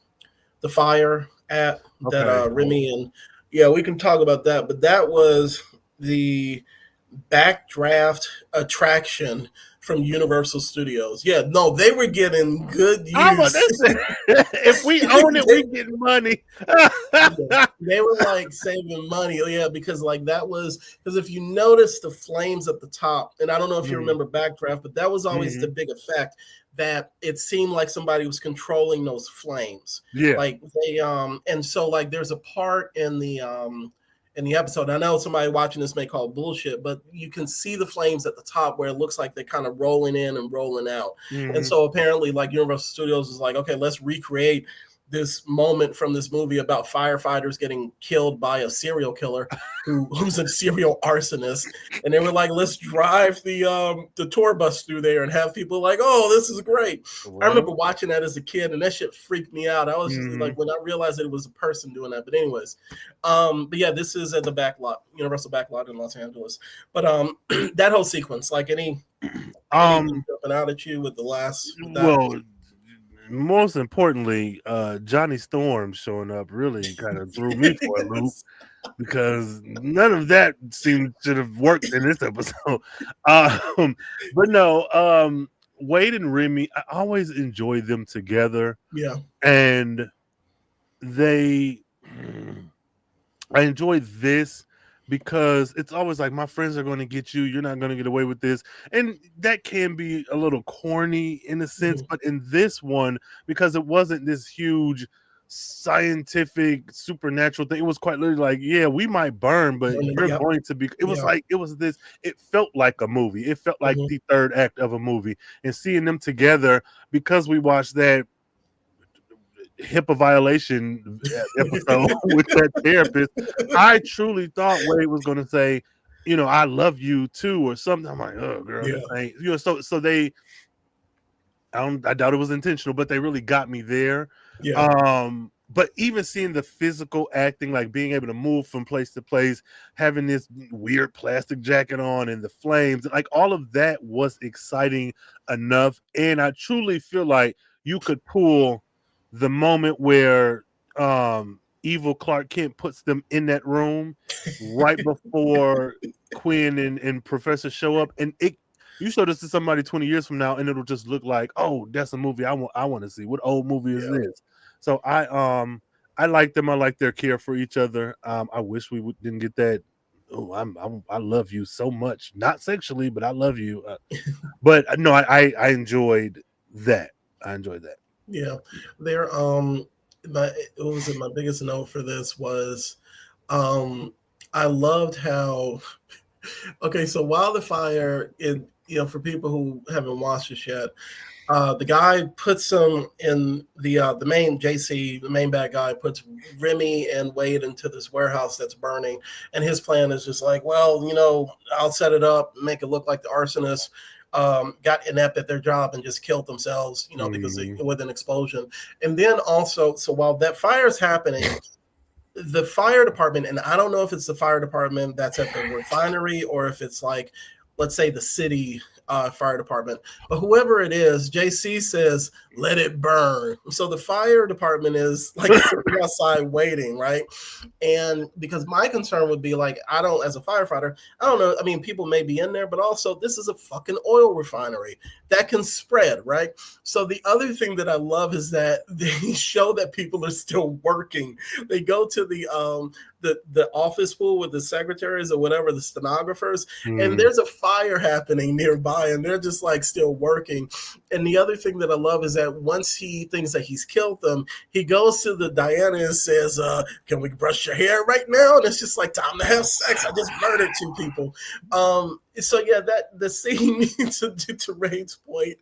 fire at that Okay. Remy and yeah, we can talk about that. But that was the backdraft attraction from Universal Studios. Yeah, no, they were getting good How about use. this? If we own it, we get money. They were like saving money, yeah, because like that was because if you notice the flames at the top, and I don't know if you Mm, remember Backdraft, but that was always the mhm. big effect that it seemed like somebody was controlling those flames. Yeah. Like they and so like there's a part in the episode. I know somebody watching this may call it bullshit, but you can see the flames at the top where it looks like they're kind of rolling in and rolling out. And Mhm. so apparently, like Universal Studios is like, okay, let's recreate this moment from this movie about firefighters getting killed by a serial killer who's a serial arsonist. And they were like, let's drive the tour bus through there and have people like, oh, this is great. I remember Well, watching that as a kid and that shit freaked me out. I was just like mhm. when I realized that it was a person doing that. But anyways, but yeah, this is at the back lot, Universal back lot in Los Angeles. But that whole sequence, like anything Um, jumping out at you with with that. well, most importantly, Johnny Storm showing up really kind of threw me for a loop Yes. because none of that seemed should have worked in this episode. But no, Wade and Remy, I always enjoy them together, Yeah. and they, I enjoy this because it's always like, my friends are going to get you, you're not going to get away with this. And that can be a little corny in a sense, but in this one, because it wasn't this huge scientific supernatural thing, it was quite literally like, yeah, we might burn, but you're Yep. going to be, it was Yeah. like, it was this, it felt like a movie, it felt like Mhm. the third act of a movie. And seeing them together, because we watched that HIPAA violation episode with that therapist, I truly thought Wade was going to say, I love you too, or something. I'm like, oh, girl, this Yeah. ain't, so they, I doubt it was intentional, but they really got me there. Yeah. But even seeing the physical acting, like being able to move from place to place, having this weird plastic jacket on and the flames, like all of that was exciting enough. And I truly feel like you could pull the moment where evil Clark Kent puts them in that room right before Quinn and Professor show up, and you show this to somebody 20 years from now, and it'll just look like, oh, that's a movie I want to see. What old movie is Yeah. this? So I like them. I like their care for each other. I wish we didn't get that. Oh, I love you so much, not sexually, but I love you. But no, I enjoyed that. I enjoyed that. Yeah. There. What was it? My biggest note for this was, I loved how. Okay, so Wildfire, for people who haven't watched this yet, the guy puts him in the main JC, the main bad guy, puts Remy and Wade into this warehouse that's burning, and his plan is just like, well, I'll set it up, make it look like the arsonist got inept at their job and just killed themselves, because with an explosion. And then also, so while that fire is happening, the fire department, and I don't know if it's the fire department that's at the refinery or if it's like, let's say the city fire department, but whoever it is, JC says, let it burn. So the fire department is like sitting outside waiting, right? And because my concern would be like, as a firefighter, I don't know. I mean, people may be in there, but also this is a fucking oil refinery that can spread, right? So the other thing that I love is that they show that people are still working. They go to the office pool with the secretaries or whatever, the stenographers, and there's a fire happening nearby, and they're just like still working. And the other thing that I love is that once he thinks that he's killed them, he goes to the Diana and says, can we brush your hair right now? And it's just like, time to have sex. I just murdered 2 people. So yeah, that the scene to Ray's point,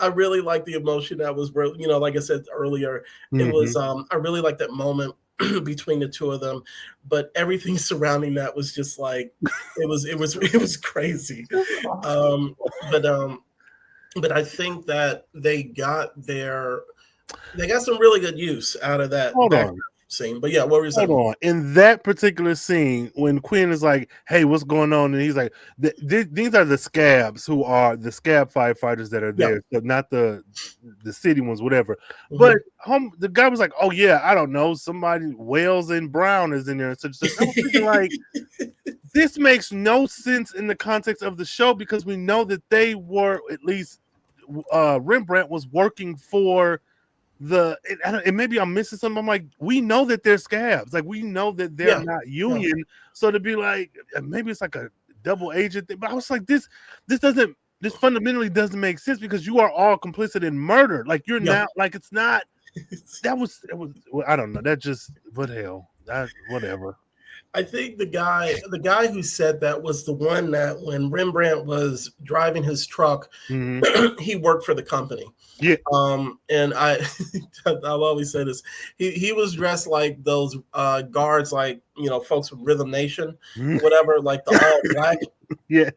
I really like the emotion that was, like I said earlier, it was, I really like that moment between the two of them, but everything surrounding that was just like, it was crazy. But I think that they got some really good use out of that scene. But yeah, what were you saying? Hold on. In that particular scene, when Quinn is like, hey, what's going on? And he's like, these are the scabs who are the scab firefighters that are there, so not the city ones, whatever. But the guy was like, oh, yeah, I don't know. Somebody, Wales and Brown is in there. So I was thinking, like, this makes no sense in the context of the show, because we know that they were, at least Rembrandt was working for and maybe I'm missing something. I'm like, we know that they're scabs, like we know that they're not union. So to be like, maybe it's like a double agent thing, but I was like, this fundamentally doesn't make sense, because you are all complicit in murder. Like you're not, like it's not. It was I don't know. That just, what hell, that whatever. I think the guy who said that was the one that when Rembrandt was driving his truck, he worked for the company. Yeah. And I'll always say this. He was dressed like those guards, like, folks from Rhythm Nation, whatever, like the all black. Yes.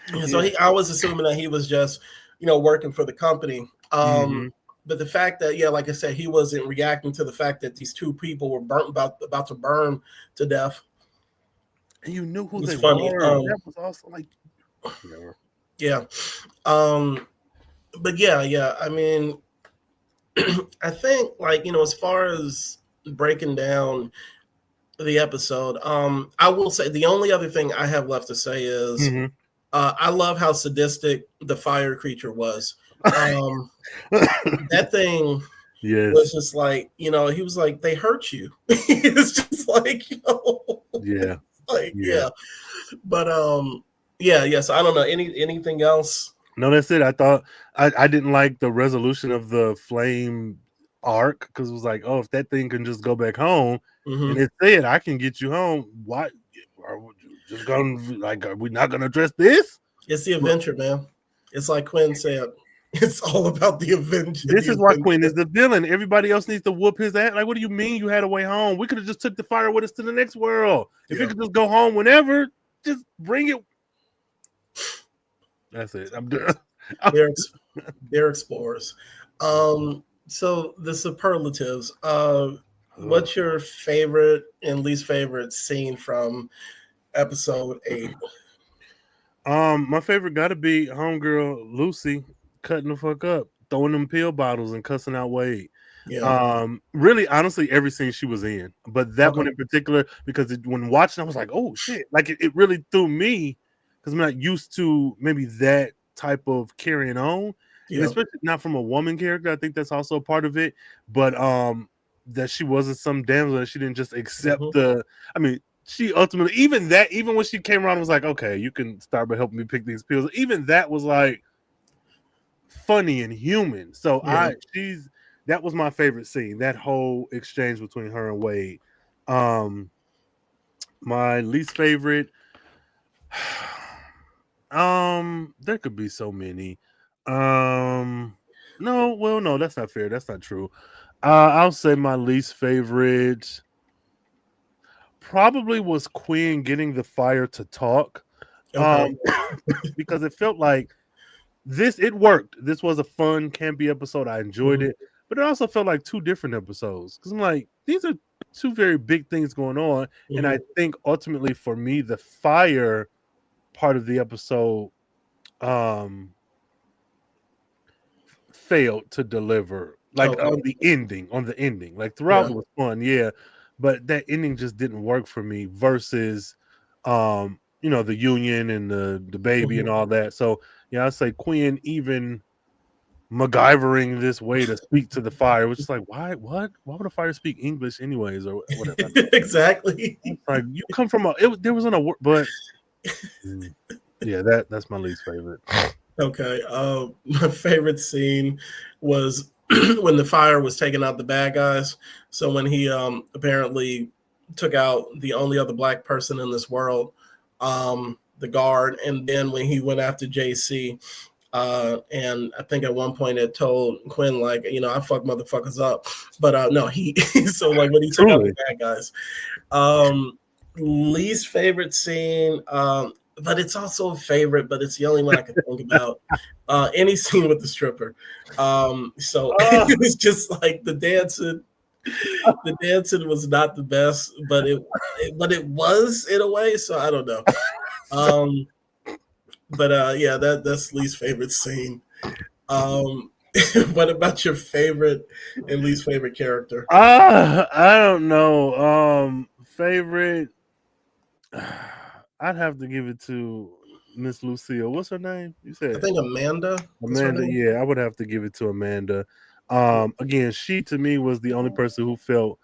And so I was assuming that he was just, working for the company. But the fact that, like I said, he wasn't reacting to the fact that these 2 people were about to burn to death. And you knew who they funny. were. That was also like, whatever. Yeah. But yeah. I mean, I think, like, as far as breaking down the episode, I will say the only other thing I have left to say is I love how sadistic the fire creature was. That thing was just like, he was like, they hurt you. It's just like, yeah. Like, Yeah. But yeah. So I don't know anything else. No, that's it. I thought I didn't like the resolution of the flame arc because it was like, oh, if that thing can just go back home, and it said I can get you home, why are we just gonna like? Are we not gonna address this? It's the adventure, man. It's like Quinn said. It's all about the adventure. This is why Quinn is the villain. Everybody else needs to whoop his ass. Like, what do you mean you had a way home? We could have just took the fire with us to the next world. If it could just go home whenever, just bring it. That's it. I'm done. They're explorers. So the superlatives. What's your favorite and least favorite scene from episode 8? My favorite got to be homegirl Lucy cutting the fuck up, throwing them pill bottles and cussing out Wade. Yeah. Really, honestly, every scene she was in, but that one in particular, because when watching, I was like, oh shit, like it really threw me because I'm not used to maybe that type of carrying on, and especially not from a woman character. I think that's also a part of it, but that she wasn't some damsel, that she didn't just accept the. I mean, she ultimately, even when she came around, was like, okay, you can start by helping me pick these pills. Even that was like funny and human. So that was my favorite scene. That whole exchange between her and Wade. My least favorite. There could be so many. No, that's not fair. That's not true. I'll say my least favorite probably was Quinn getting the fire to talk. Because it felt like it worked. This was a fun, campy episode. I enjoyed it, but it also felt like 2 different episodes. Because I'm like, these are 2 very big things going on. And I think ultimately for me, the fire part of the episode failed to deliver. Like on the ending. Like throughout it was fun, but that ending just didn't work for me versus the union and the baby and all that. So I say Quinn even MacGyvering this way to speak to the fire, which is like, why would a fire speak English anyways, or whatever? Exactly. Like, you come from there wasn't a word, but yeah, that's my least favorite. Okay. My favorite scene was when the fire was taking out the bad guys. So when he apparently took out the only other black person in this world, the guard, and then when he went after JC, and I think at one point it told Quinn, like, I fuck motherfuckers up, but no, he so like when he took out the bad guys. Least favorite scene, but it's also a favorite, but it's the only one I can think about. Any scene with the stripper. So it was just like the dancing. The dancing was not the best, but it was in a way. So I don't know. But yeah, that's least favorite scene. What about your favorite and least favorite character? I don't know. Favorite. I'd have to give it to Miss Lucille. What's her name? You said I think Amanda. Amanda. Yeah, I would have to give it to Amanda. Again, she to me was the only person who felt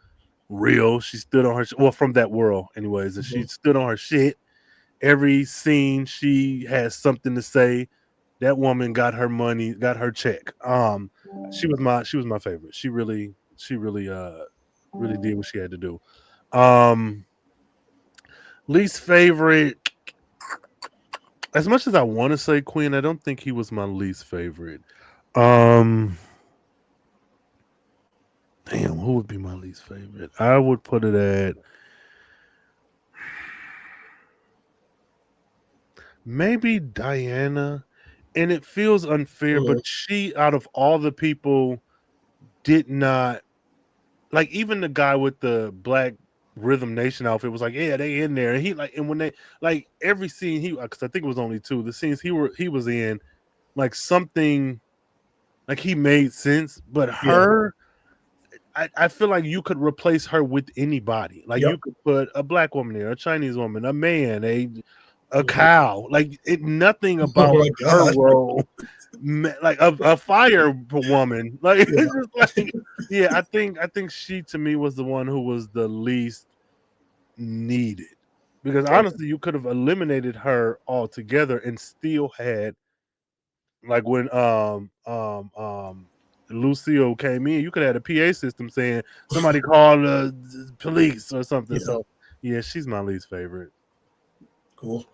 real. She stood on her from that world, anyways, and she stood on her shit. Every scene, she has something to say. That woman got her money, got her check. She was my favorite. She really did what she had to do. Least favorite. As much as I want to say Queen, I don't think he was my least favorite. Damn, who would be my least favorite? I would put it at maybe Diana. And it feels unfair, but she, out of all the people, did not like, even the guy with the black Rhythm Nation outfit was like, yeah, they in there. And he like, and when they like every scene because I think it was only 2, the scenes he was in, like something like he made sense. But her, I feel like you could replace her with anybody. Like you could put a black woman there, a Chinese woman, a man, a cow. Like nothing about her role, like a fire woman. Like it's just like, yeah, I think she to me was the one who was the least needed. Because honestly, you could have eliminated her altogether and still had like when Lucille came in, you could have had a PA system saying somebody called police or something. Yeah, So yeah, she's my least favorite. cool.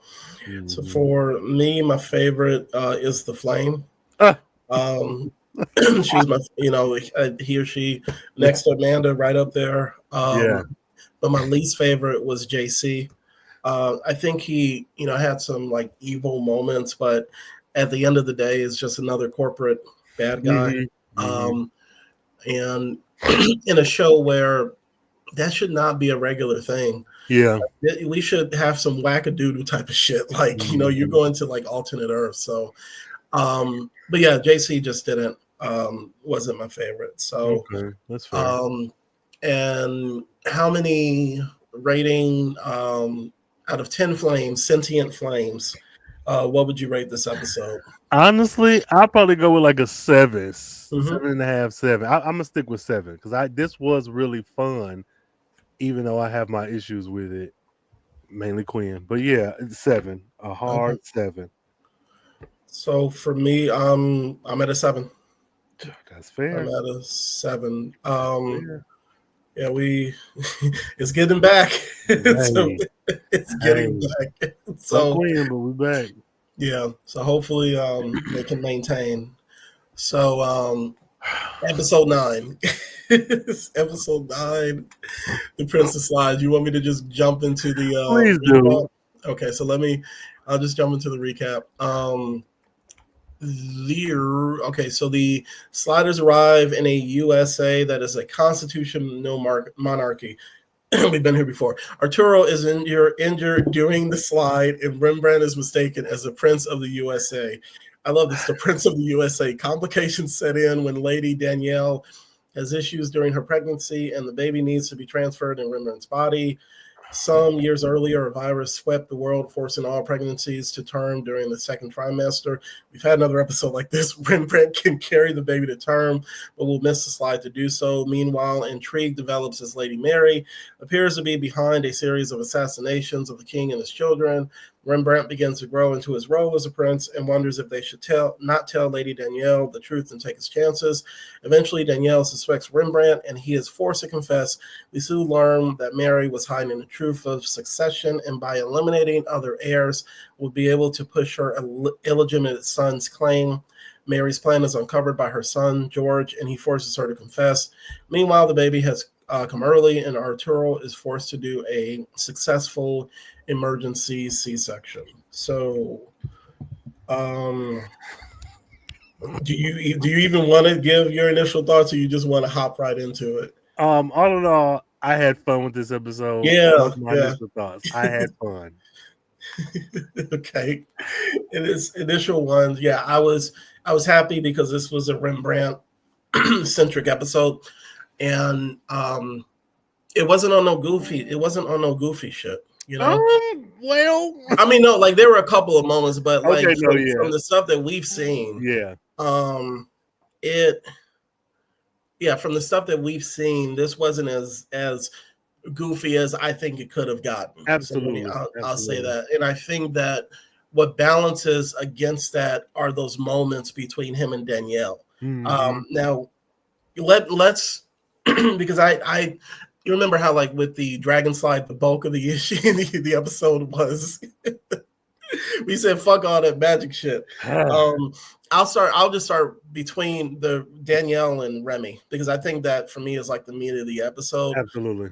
So Mm-hmm. for me, my favorite is the Flame. Ah, Um, she's my, he or she next to Amanda, right up there. yeah. But my least favorite was JC. I think he, had some like evil moments, but at the end of the day, is just another corporate bad guy. Mm-hmm. Mm-hmm. Um, and in a show where that should not be a regular thing. Yeah. We should have some wackadoodle type of shit. Like, you're Mm-hmm. going to like alternate Earth. So, but yeah, JC just didn't, wasn't my favorite. So, Okay, that's fair. and how many rating out of 10 flames, sentient flames, what would you rate this episode? Honestly, I'll probably go with like a seven, Mm-hmm. 7.5, 7. I'm gonna stick with 7 because this was really fun, even though I have my issues with it, mainly Quinn. But yeah, it's 7, a Okay. hard 7. So for me, I'm at a 7. That's I'm fair. at a 7. That's fair. Yeah, it's getting back. So Hey, it's getting hey, back. fuck So Quinn, but we back. yeah, so hopefully they can maintain. So episode 9. Episode 9, The Princess Slide. You want me to just jump into the Please recap? do. Okay, so I'll just jump into the recap. Okay, so the sliders arrive in a USA that is a constitutional monarchy. We've been here before. Arturo is injured during the slide, and Rembrandt is mistaken as the Prince of the USA. I love this. The Prince of the USA. Complications set in when Lady Danielle has issues during her pregnancy, and the baby needs to be transferred in Rembrandt's body. Some years earlier, a virus swept the world, forcing all pregnancies to term during the second trimester. We've had another episode like this. Rembrandt can carry the baby to term, but will miss the slide to do so. Meanwhile, intrigue develops as Lady Mary appears to be behind a series of assassinations of the king and his children. Rembrandt begins to grow into his role as a prince and wonders if they should not tell Lady Danielle the truth and take his chances. Eventually, Danielle suspects Rembrandt, and he is forced to confess. We soon learn that Mary was hiding the truth of succession, and by eliminating other heirs, will be able to push her illegitimate son's claim. Mary's plan is uncovered by her son, George, and he forces her to confess. Meanwhile, the baby has come early, and Arturo is forced to do a successful emergency C-section. So, do you even want to give your initial thoughts, or you just want to hop right into it? All in all, I had fun with this episode. Yeah, Those are my yeah. initial thoughts. I had fun. Okay. In its initial ones, yeah, I was happy because this was a Rembrandt centric episode, and it wasn't on no goofy shit, Well, I mean, no, like there were a couple of moments, but like okay, no, from yeah, the stuff that we've seen, yeah, it from the stuff that we've seen, this wasn't as goofy as I think it could have gotten. absolutely, So I'll say absolutely. that, and I think that what balances against that are those moments between him and Danielle. Mm-hmm. Now let's because I you remember how like with the dragon slide, the bulk of the issue in the episode was we said fuck all that magic shit. I'll just start between the Danielle and Remy because I think that for me is like the meat of the episode. Absolutely.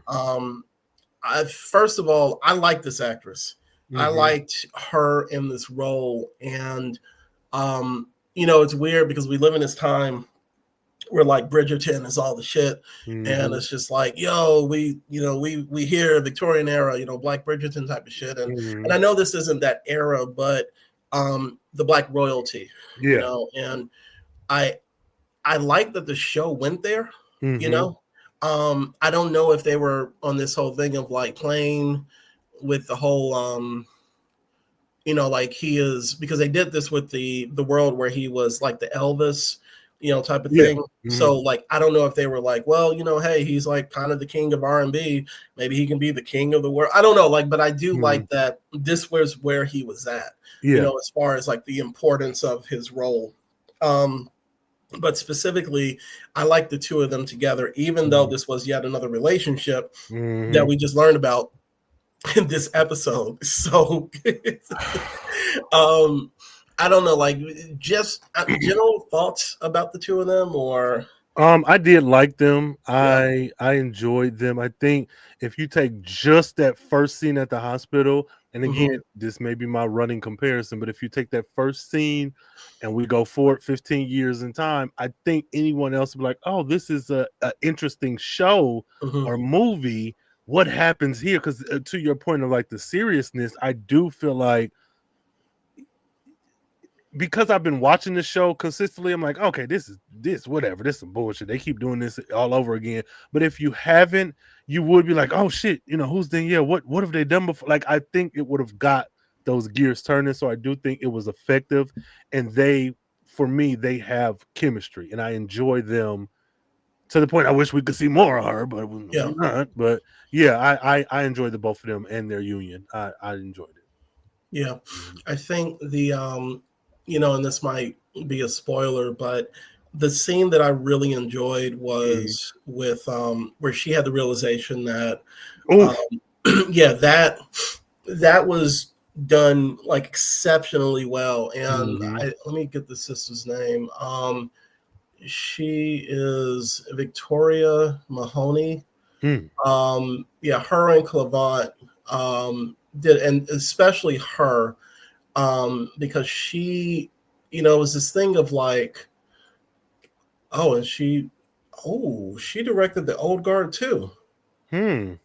First of all, I like this actress. I Mm-hmm. liked her in this role, and it's weird because we live in this time where like Bridgerton is all the shit, and Mm-hmm. it's just like, yo, we hear Victorian era, Black Bridgerton type of shit, and I Mm-hmm. know this isn't that era, but the Black royalty, Yeah. and I like that the show went there, you Mm-hmm. know. I don't know if they were on this whole thing of like playing with the whole like he is, because they did this with the world where he was like the Elvis, type of Yeah. thing. So like, I don't know if they were like, well, hey, he's like kind of the king of R&B. Maybe he can be the king of the world. I don't know. Like, but I do like that this was where he was at, as far as like the importance of his role. But specifically, I like the two of them together, even though this was yet another relationship that we just learned about in this episode. So, I don't know, like just general thoughts about the two of them, or I did like them. I enjoyed them. I think if you take just that first scene at the hospital, and again, this may be my running comparison, but if you take that first scene and we go forward 15 years in time, I think anyone else would be like, oh, this is a interesting show or movie. What happens here? Because to your point of like the seriousness, I do feel like because I've been watching the show consistently, I'm like, okay, this is whatever. This is some bullshit. They keep doing this all over again. But if you haven't, you would be like, oh shit, who's Danielle? What have they done before? Like, I think it would have got those gears turning. So I do think it was effective. And for me, they have chemistry, and I enjoy them to the point I wish we could see more of her, but we're not. But yeah, I enjoyed the both of them and their union. I enjoyed it. Yeah, I think and this might be a spoiler, but the scene that I really enjoyed was with where she had the realization that, that was done like exceptionally well. And let me get the sister's name. She is Victoria Mahoney. Her and Clavant did, and especially her, because she, it was this thing of like, and she directed The Old Guard too. She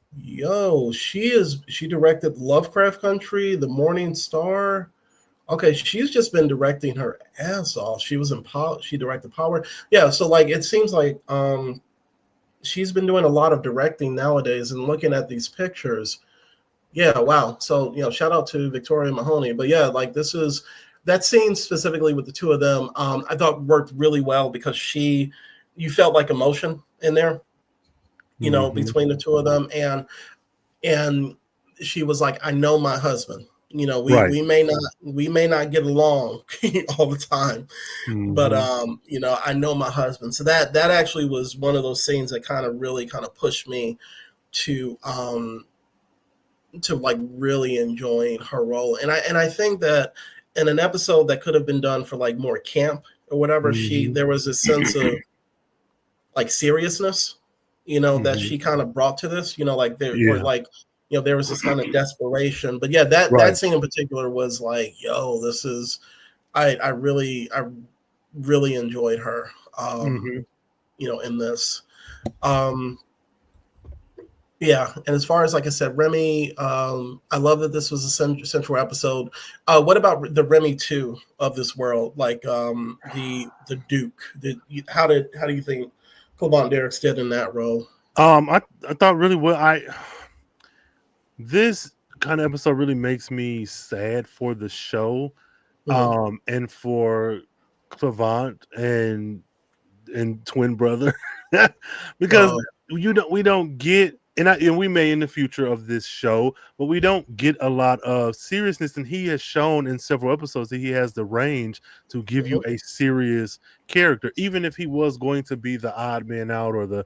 directed Lovecraft Country, The Morning Star. Okay, she's just been directing her ass off. She was in Power. She directed Power. Yeah, so like it seems like she's been doing a lot of directing nowadays. And looking at these pictures, yeah, wow. So shout out to Victoria Mahoney. But yeah, like that scene specifically with the two of them, I thought worked really well because you felt like emotion in there, between the two of them, and she was like, I know my husband. We may not get along all the time, but I know my husband. So that actually was one of those scenes that really pushed me to like really enjoying her role. And I think that in an episode that could have been done for like more camp or whatever, there was a sense of like seriousness, that she brought to this, like there were like, there was this kind of desperation. But yeah, that scene in particular was like, this is, I really enjoyed her, in this. Yeah, and as far as, like I said, Remy, I love that this was a central episode. What about the Remy 2 of this world, like the Duke? How do you think Clavant Derricks did in that role? I thought really well. This kind of episode really makes me sad for the show, and for Clavant and twin brother, because we don't get, and we may in the future of this show, but we don't get a lot of seriousness. And he has shown in several episodes that he has the range to give you a serious character, even if he was going to be the odd man out or the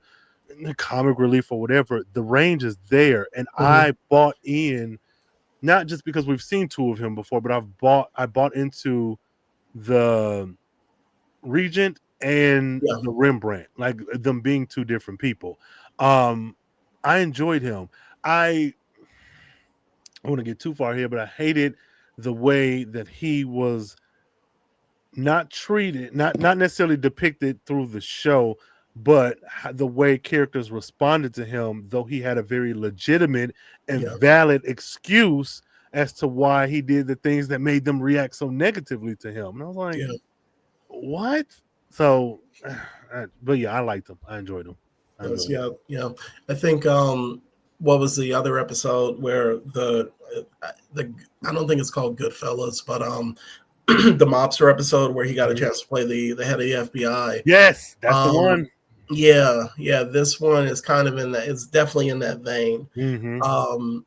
comic relief or whatever. The range is there, and I bought in, not just because we've seen two of him before, but I bought into the Regent and the Rembrandt, like them being two different people. I enjoyed him. I don't want to get too far here, but I hated the way that he was not treated, not necessarily depicted through the show, but the way characters responded to him, though he had a very legitimate and valid excuse as to why he did the things that made them react so negatively to him. And I was like, what? So, but yeah, I liked him. I enjoyed him. I think what was the other episode where the I don't think it's called Goodfellas, but the mobster episode where he got a chance to play the head of the FBI. Yes, that's the one. Yeah. This one is kind of in that. It's definitely in that vein. Mm-hmm.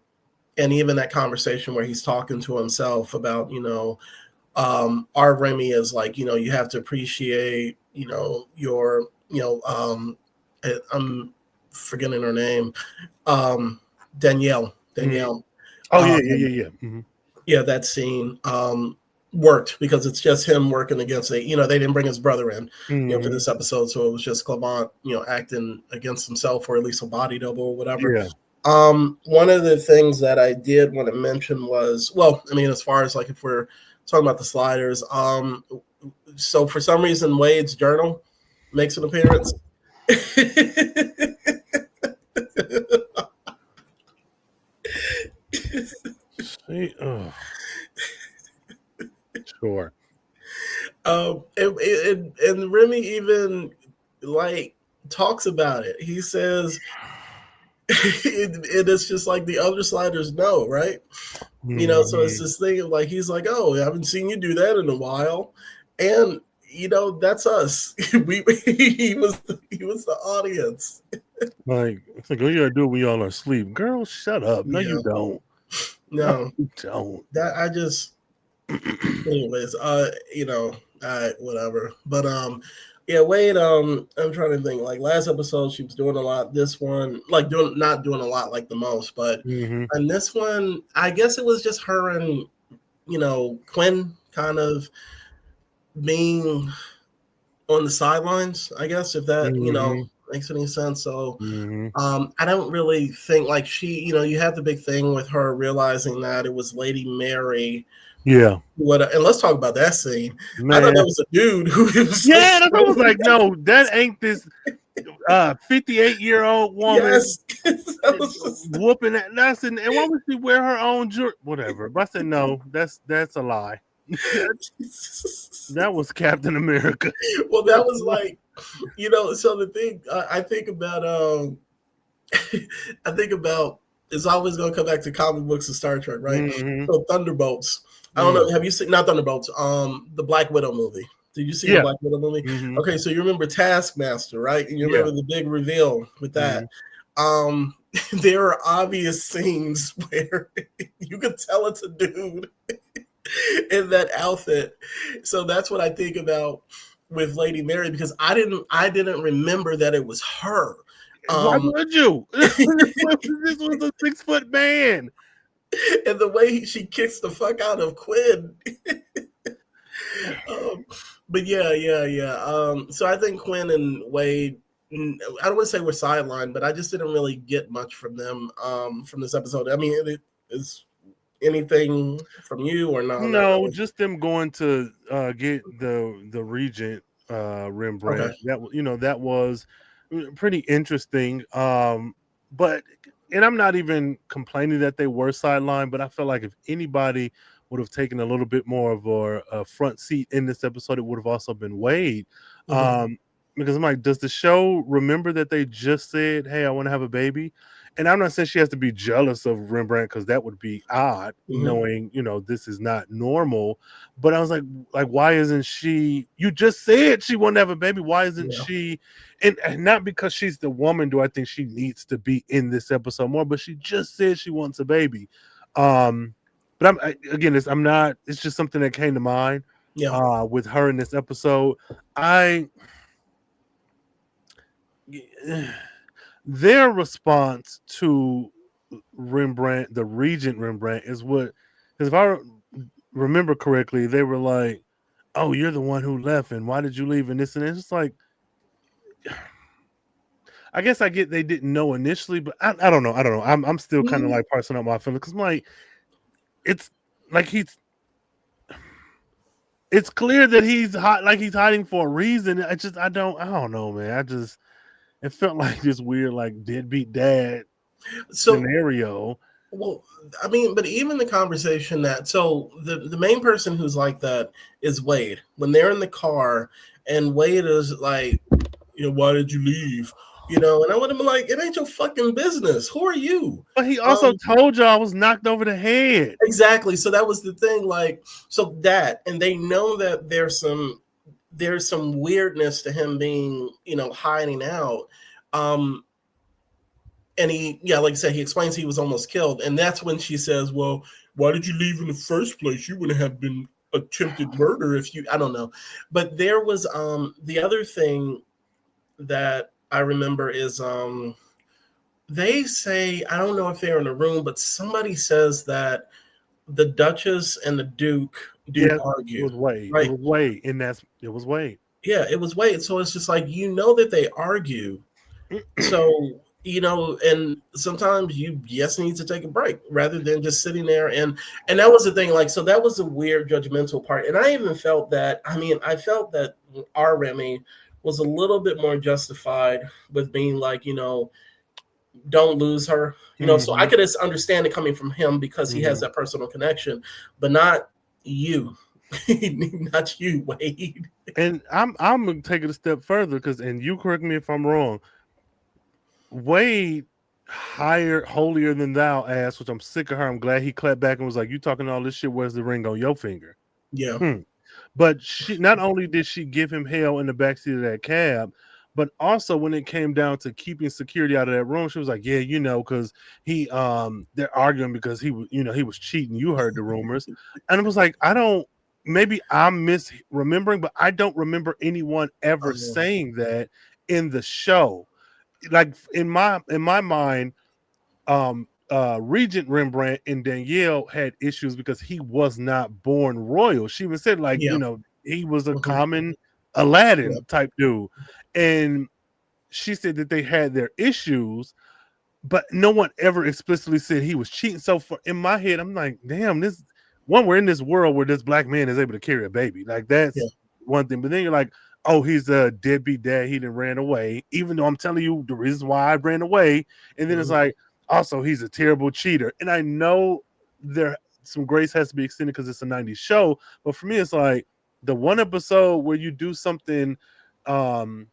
And even that conversation where he's talking to himself about, our Remy is like, you have to appreciate, your, I'm forgetting her name, Danielle. Mm-hmm. Oh yeah. Mm-hmm. Yeah, that scene worked because it's just him working against they didn't bring his brother in, for this episode, so it was just Clement, acting against himself, or at least a body double or whatever. Yeah. One of the things that I did want to mention was, as far as like if we're talking about the sliders, so for some reason Wade's journal makes an appearance. Sure. And Remy even like talks about it. He says it is just like the other sliders know, right? So it's this thing of like, he's like, oh, I haven't seen you do that in a while, and that's us. He was the audience. Like, it's like, oh, you gotta do it when y'all are asleep. Girl, shut up. No, you don't. No, you don't. That I just anyways, whatever. But yeah, Wade, I'm trying to think. Like last episode, she was doing a lot. This one, like not doing a lot like the most, but and this one, I guess it was just her and Quinn kind of being on the sidelines, I guess, if that makes any sense. So I don't really think like she, you have the big thing with her realizing that it was Lady Mary. Yeah. And let's talk about that scene. Man. I thought that was a dude who was I was like, no, that ain't this 58-year-old woman. Yes. Whooping that. And why would she wear her own jewelry? Whatever. But I said, no, that's a lie. That was Captain America. Well, that was like, so the thing I think about it's always going to come back to comic books and Star Trek, right? So Thunderbolts. I don't know. Have you seen, not Thunderbolts, the Black Widow movie? Did you see the Black Widow movie? Okay, so you remember Taskmaster, right? And you remember the big reveal with that. There are obvious scenes where you could tell it's a dude in that outfit. So that's what I think about with Lady Mary, because I didn't remember that it was her. Why would you? This was a 6-foot man. And the way she kicks the fuck out of Quinn. But yeah. So I think Quinn and Wade, I don't want to say we're sidelined, but I just didn't really get much from them from this episode. I mean, is anything from you or not? No, really? Just them going to get the Regent Rembrandt. Okay. That was pretty interesting. But and I'm not even complaining that they were sidelined, but I feel like if anybody would have taken a little bit more of a front seat in this episode, it would have also been Wade. Because I'm like, does the show remember that they just said, hey, I want to have a baby? And I'm not saying she has to be jealous of Rembrandt, because that would be odd, knowing, this is not normal. But I was like, why isn't she? You just said she wanted to have a baby. Why isn't she? And not because she's the woman do I think she needs to be in this episode more, but she just said she wants a baby. But it's just something that came to mind with her in this episode. Their response to Rembrandt, the Regent Rembrandt, is what, because if I remember correctly, they were like, oh, you're the one who left, and why did you leave, and this and that. It's just like, I guess I get they didn't know initially, but I don't know. I'm still kind of like parsing out my feelings, because I'm like, it's like it's clear that he's hot, like he's hiding for a reason. I don't know, man. It felt like this weird, like deadbeat dad scenario. Well, I mean, but even the conversation the main person who's like that is Wade. When they're in the car and Wade is like, why did you leave? you know, and I would have been like, it ain't your fucking business. Who are you? But he also told you I was knocked over the head. Exactly. So that was the thing. Like, so that, and they know that there's some weirdness to him being, you know, hiding out. Um, and he, yeah, like I said, he explains he was almost killed, and that's when she says, "Well, why did you leave in the first place? You wouldn't have been attempted murder if you." I don't know, but there was the other thing that I remember is they say, I don't know if they're in the room, but somebody says that the Duchess and the Duke do Yeah, it argue, was Wade. It right? was Wade, and it was Wade. Yeah, it was Wade. So it's just like, you know, that they argue. So, you know, and sometimes you just need to take a break rather than just sitting there. And that was the thing. Like, so that was a weird judgmental part. And I even felt that, I mean, I felt that our Remy was a little bit more justified with being like, you know, don't lose her. You know, so I Mm-hmm. could just understand it coming from him because he has Mm-hmm. that personal connection, but not you. Not you, Wade. And I'm gonna take it a step further because, and you correct me if I'm wrong. Wade hired holier than thou ass, which I'm sick of her. I'm glad he clapped back and was like, "You talking all this shit? Where's the ring on your finger?" Yeah. Hmm. But she not only did she give him hell in the backseat of that cab, but also when it came down to keeping security out of that room, she was like, "Yeah, you know, because they're arguing because he was, you know, he was cheating. You heard the rumors," and it was like, I don't. Maybe I'm misremembering, but I don't remember anyone ever saying that in the show. Like in my mind, Regent Rembrandt and Danielle had issues because he was not born royal. She even said, like, Yeah. you know, he was a Mhm. common Yeah. Aladdin type dude. And she said that they had their issues, but no one ever explicitly said he was cheating. So for in my head, I'm like, damn, this one, we're in this world where this black man is able to carry a baby. Like Yeah. that's one thing. But then you're like, oh, he's a deadbeat dad. He didn't ran away, even though I'm telling you the reasons why I ran away. And then it's Mhm. like, also he's a terrible cheater. And I know there some grace has to be extended because it's a 90s show. But for me, it's like the one episode where you do something um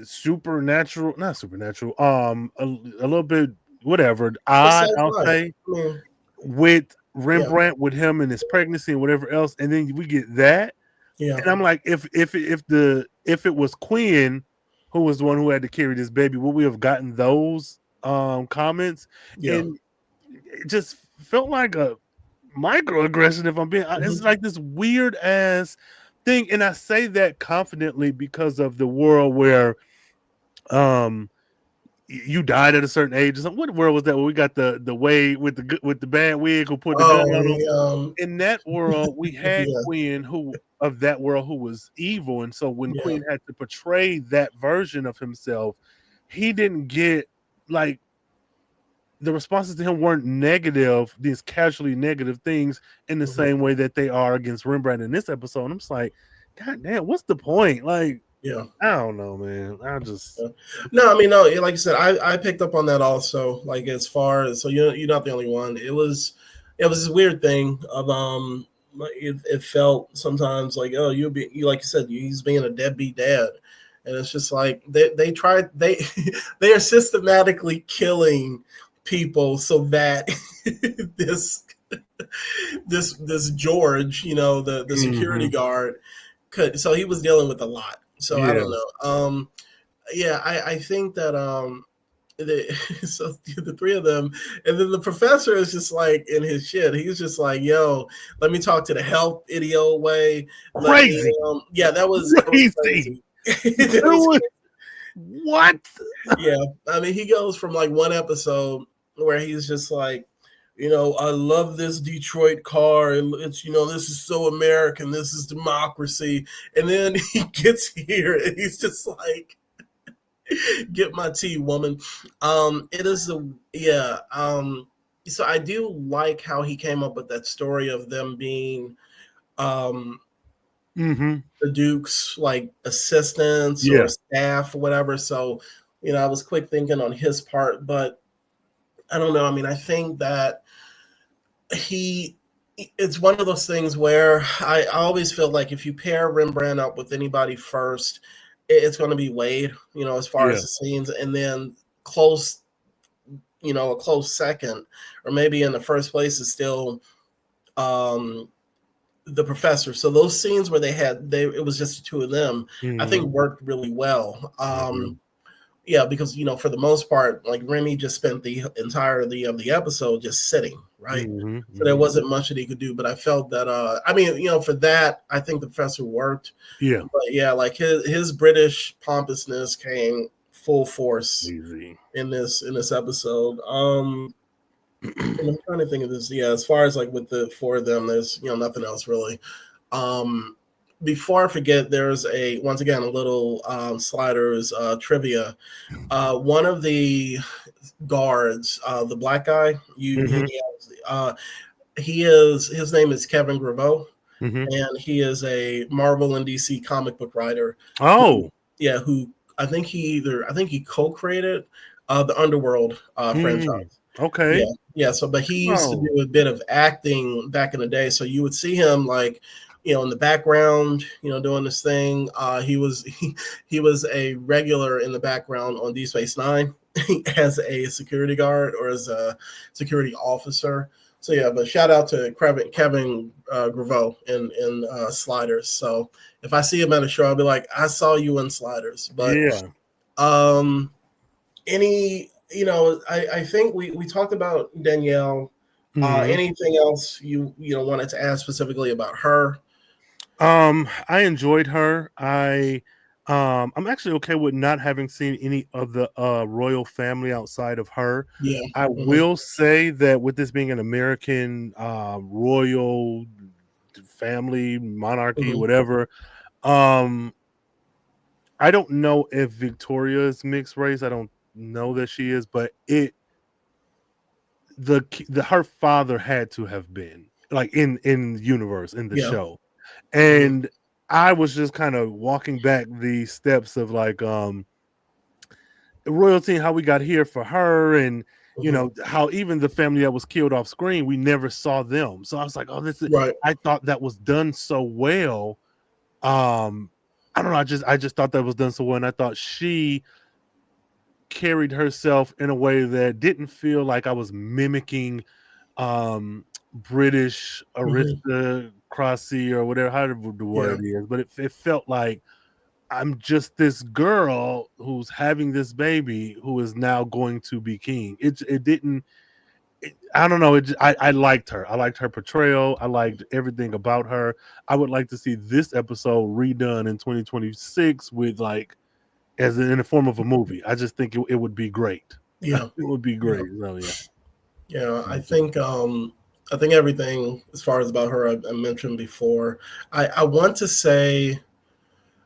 supernatural, not supernatural, a little bit whatever It's odd, I'll sci-fi. I say, mean, with yeah. Rembrandt, with him and his pregnancy and whatever else, and then we get that, Yeah. and I'm like, if it was Quinn who was the one who had to carry this baby, would we have gotten those comments? Yeah. And it just felt like a microaggression. If I'm being, it's Mhm. like this weird ass thing, and I say that confidently because of the world where um you died at a certain age or something. What world was that where we got the way with the bad wig who put the gun Oh, on him? the In that world, we had yeah. Queen who of that world who was evil, and so when Yeah. Queen had to portray that version of himself, he didn't get like the responses to him weren't negative, these casually negative things in the Mhm. same way that they are against Rembrandt in this episode. I'm just like, God damn, what's the point? Like, Yeah. I don't know, man. I just Yeah. No, I mean, no. Like I said, I picked up on that also. Like as far as, so you're not the only one. It was this weird thing of like, it felt sometimes like, oh, you like you said, he's being a deadbeat dad, and it's just like they tried they are systematically killing people so that this this George, you know, the security mhm. guard could. So he was dealing with a lot. So I Yeah. don't know. Yeah, I think that the so the three of them, and then the professor is just like in his shit. He's just like, "Yo, let me talk to the health idiot way. Let me, Crazy. yeah, that was Crazy. crazy. That was Doing crazy. what? Yeah, I mean, he goes from like one episode where he's just like, you know, I love this Detroit car. It's, you know, this is so American. This is democracy. And then he gets here and he's just like, get my tea, woman. It is a, yeah. So I do like how he came up with that story of them being um Mhm. the Duke's like assistants or Yeah. staff or whatever. So, you know, I was quick thinking on his part, but I don't know. I mean, I think that he it's one of those things where I always feel like if you pair Rembrandt up with anybody first, it's going to be Wade, as far Yeah. as the scenes, and then close, a close second, or maybe in the first place is still um, the professor. So those scenes where it was just the two of them, I think Mm-hmm. worked really well. Mm-hmm. Yeah, because for the most part, like Remy just spent the entirety of the episode just sitting, right? Mm-hmm. So there Mm-hmm. wasn't much that he could do. But I felt that, for that, I think the professor worked. Yeah. But yeah, like his British pompousness came full force Easy. in this episode. And I'm trying to think of this. Yeah, as far as like with the four of them, there's nothing else really. Um, Before I forget, there's once again a little sliders trivia. One of the guards, the black guy, Mm-hmm. his name is Kevin Graveau, Mm-hmm. and he is a Marvel and DC comic book writer. Who, Oh. yeah, who I think he co-created the Underworld Mm. franchise. Yeah, Okay. yeah. So, but he used to Oh. do a bit of acting back in the day. So you would see him like, in the background, doing this thing. He was a regular in the background on D Space Nine as a security guard or as a security officer. So yeah, but shout out to Kevin Graveau in Sliders. So if I see him at a show, I'll be like, I saw you in Sliders. But Yeah. um, I think we talked about Danielle. Mm-hmm. Anything else you wanted to ask specifically about her? I enjoyed her. I'm actually okay with not having seen any of the royal family outside of her. Yeah. I Hmm. will say that with this being an American royal family, monarchy, Hmm. whatever, um, I don't know if Victoria is mixed race. I don't know that she is, but the her father had to have been like in universe in the Yeah. show. Hmm. And I was just kind of walking back the steps of like royalty and how we got here for her, and Hmm. how even the family that was killed off screen, we never saw them. So I was like, oh, this is, Right. I thought that was done so well. um I don't know, I just thought that was done so well, and I thought she carried herself in a way that didn't feel like I was mimicking British Hmm. aristocracy or whatever, however the Yeah. word is, but it felt like I'm just this girl who's having this baby who is now going to be king. It didn't. I don't know. I liked her. I liked her portrayal. I liked everything about her. I would like to see this episode redone in 2026 with like in the form of a movie. I just think it would be great. Yeah. It would be Yeah. great. So yeah. Yeah. I think everything as far as about her I mentioned before. I want to say,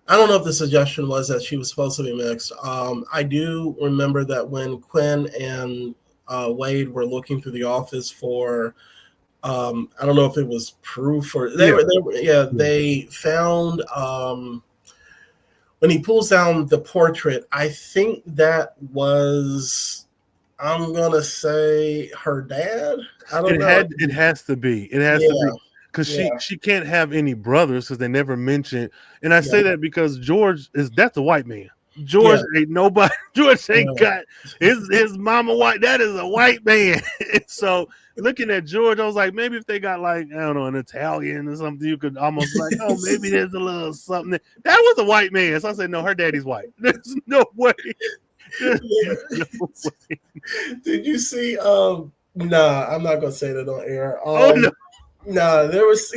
I don't know if the suggestion was that she was supposed to be mixed. I do remember that when Quinn and Wade were looking through the office for, I don't know if it was proof or Yeah. yeah, Yeah. they found, when he pulls down the portrait, I think that was, I'm gonna say her dad. I don't know. It has to be. It has to be Yeah, because she yeah, she can't have any brothers because they never mention. And I yeah, say that because George is that's a white man. yeah, George ain't nobody. George ain't yeah. got his mama white. That is a white man. And so looking at George, I was like, maybe if they got like I don't know an Italian or something, you could almost like, oh, maybe there's a little something. That was a white man. So I said, no, her daddy's white. There's no way. There's no way. Did you see? Nah, I'm not gonna say that on air. Oh no, Nah, there was.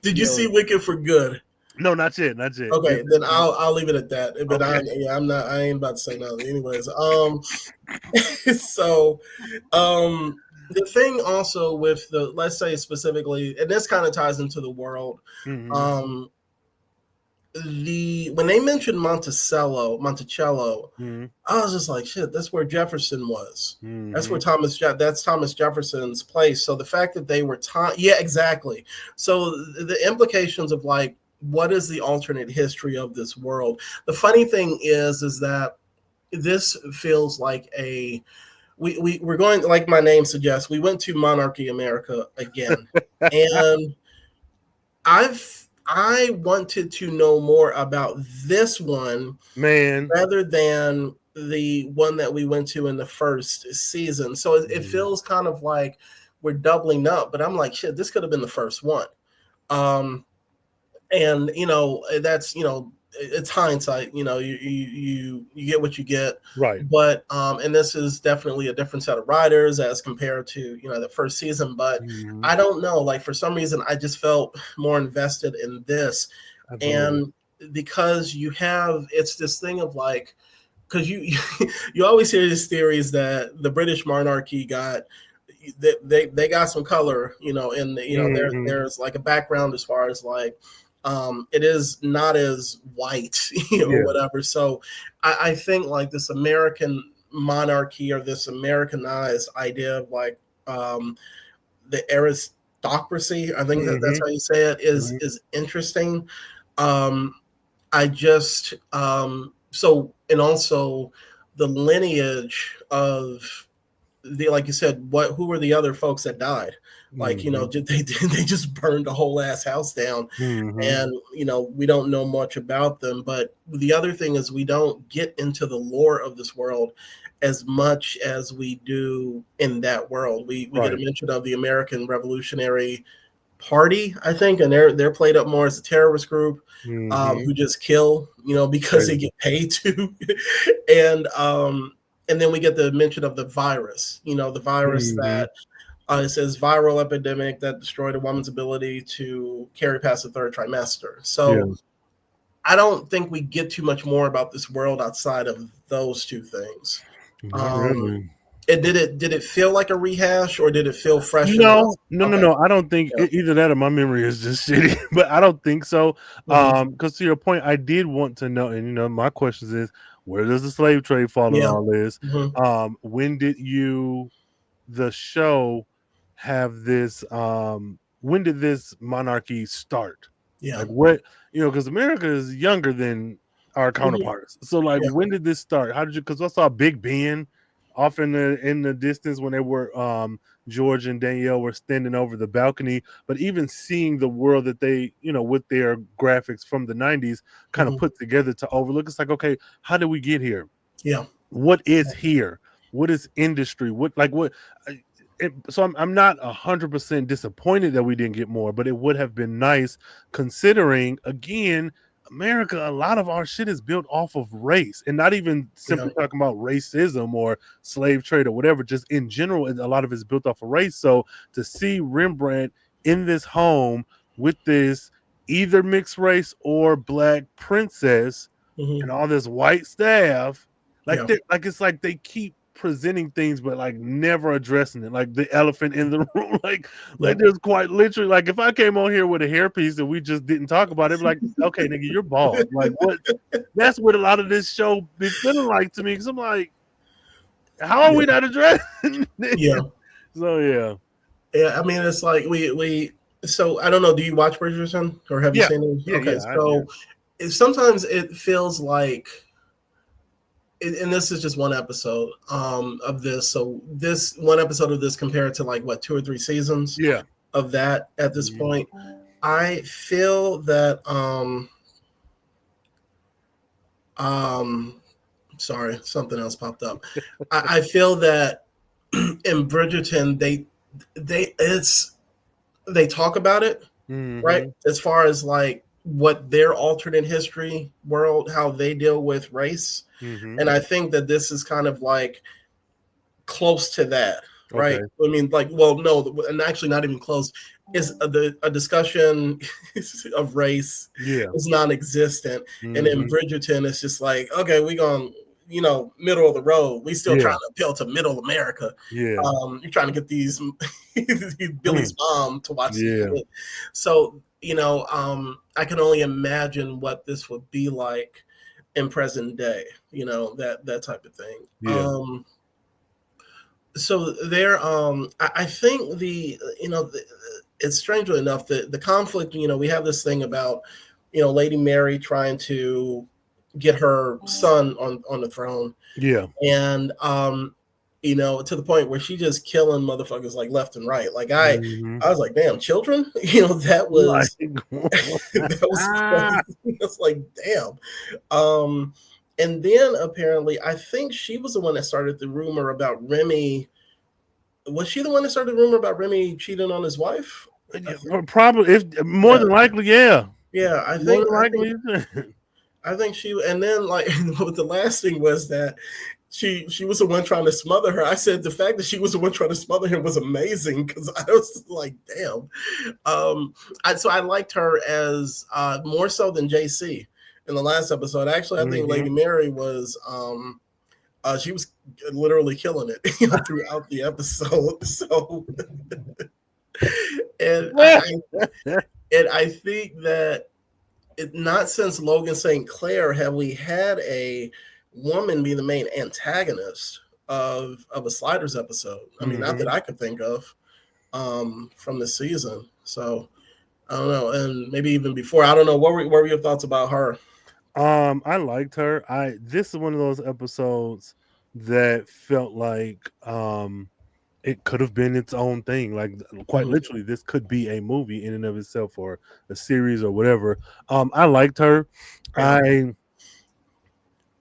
Did you see no, Wicked for Good? no, not yet, not yet. Okay, then I'll leave it at that. But Okay. I ain't about to say nothing. Anyways, so the thing also with the, let's say specifically, and this kind of ties into the world. Mm-hmm. Um, when they mentioned Monticello, Mm-hmm. I was just like, shit, that's where Jefferson was. That's Mm-hmm. where that's Thomas Jefferson's place. So the fact that they were yeah, exactly. So the implications of like, what is the alternate history of this world? The funny thing is that this feels like we're going, like my name suggests, we went to Monarchy America again. And I've I wanted to know more about this one, man. rather than the one that we went to in the first season. So it feels kind of like we're doubling up, but I'm like, shit, this could have been the first one. And that's it's hindsight. You get what you get, Right. but and this is definitely a different set of writers as compared to the first season. But I don't know, like for some reason I just felt more invested in this. Absolutely. And because it's this thing of like, because you always hear these theories that the British monarchy got they got some color, and there's like a background as far as like it is not as white, or whatever. So I think like this American monarchy, or this Americanized idea of like the aristocracy, I think that's how you say it, is interesting. I just so, and also the lineage of like you said, who were the other folks that died? Like, they just burned the whole ass house down, and we don't know much about them. But the other thing is, we don't get into the lore of this world as much as we do in that world. We get a mention of the American Revolutionary Party, I think, and they're played up more as a terrorist group who just kill, because they get paid to, and then we get the mention of the virus, the virus that it says viral epidemic that destroyed a woman's ability to carry past the third trimester. So I don't think we get too much more about this world outside of those two things. Not really. Did it feel like a rehash, or did it feel fresh enough? No. I don't think either that or my memory is just shitty, but I don't think so. Because to your point, I did want to know, and my questions is, where does the slave trade fall in all this? When did the show have this? When did this monarchy start? Like what? Because America is younger than our counterparts. So like, when did this start? How did you? Because I saw Big Ben off in the distance when they were George and Danielle were standing over the balcony, but even seeing the world that they with their graphics from the 90s kind of put together to overlook, it's like, okay, how did we get here? What is here? What is industry? So I'm not 100% disappointed that we didn't get more, but it would have been nice, considering, again, America, a lot of our shit is built off of race, and not even simply talking about racism or slave trade or whatever. Just in general, a lot of it's built off of race. So to see Rembrandt in this home with this either mixed race or black princess and all this white staff, it's like they keep presenting things but like never addressing it, like the elephant in the room. like there's quite literally, like if I came on here with a hairpiece and we just didn't talk about it, like, okay, nigga, you're bald. Like what? That's what a lot of this show be feeling like to me, because I'm like, how are we not addressing it? So I mean, it's like we so I don't know, do you watch Bridgerton, or have you seen it? Okay, so sometimes it feels like, and this is just one episode of this. So this one episode of this compared to like what, 2 or 3 seasons of that at this point. I feel that sorry, something else popped up. I feel that in Bridgerton they talk about it, right? As far as like what their alternate history world, how they deal with race. And I think that this is kind of like close to that, right? I mean, like, well, no, and actually not even close. Is a discussion of race is non-existent. And in Bridgerton, it's just like, okay, we gonna, middle of the road. We still trying to appeal to middle America. You're trying to get these Billy's mom to watch. So, I can only imagine what this would be like in present day, that type of thing. So there, I think it's strangely enough that the conflict, we have this thing about, Lady Mary trying to get her son on the throne. And to the point where she just killing motherfuckers like left and right. Like Mm-hmm. I was like, damn, children, that Like, was that was ah, crazy. It's like, damn. Um, and then apparently, I think she was the one that started the rumor about Remy. Was she the one that started the rumor about Remy cheating on his wife? I think, probably, if more yeah, than likely, yeah, yeah. more than likely. I think she, and then like, but the last thing was that she was the one trying to smother her. I said the fact that she was the one trying to smother him was amazing because I was like, damn. So I liked her as more so than JC in the last episode. Actually, I think Mm-hmm. Lady Mary was she was literally killing it throughout the episode. So and I think that not since Logan St. Clair have we had a woman be the main antagonist of a Sliders episode. I mean, not that Mm-hmm. I could think of from the season. So I don't know, and maybe even before. I don't know. What were your thoughts about her? I liked her. This is one of those episodes that felt like it could have been its own thing. Like quite Mm-hmm. literally, this could be a movie in and of itself or a series or whatever. I liked her. Yeah.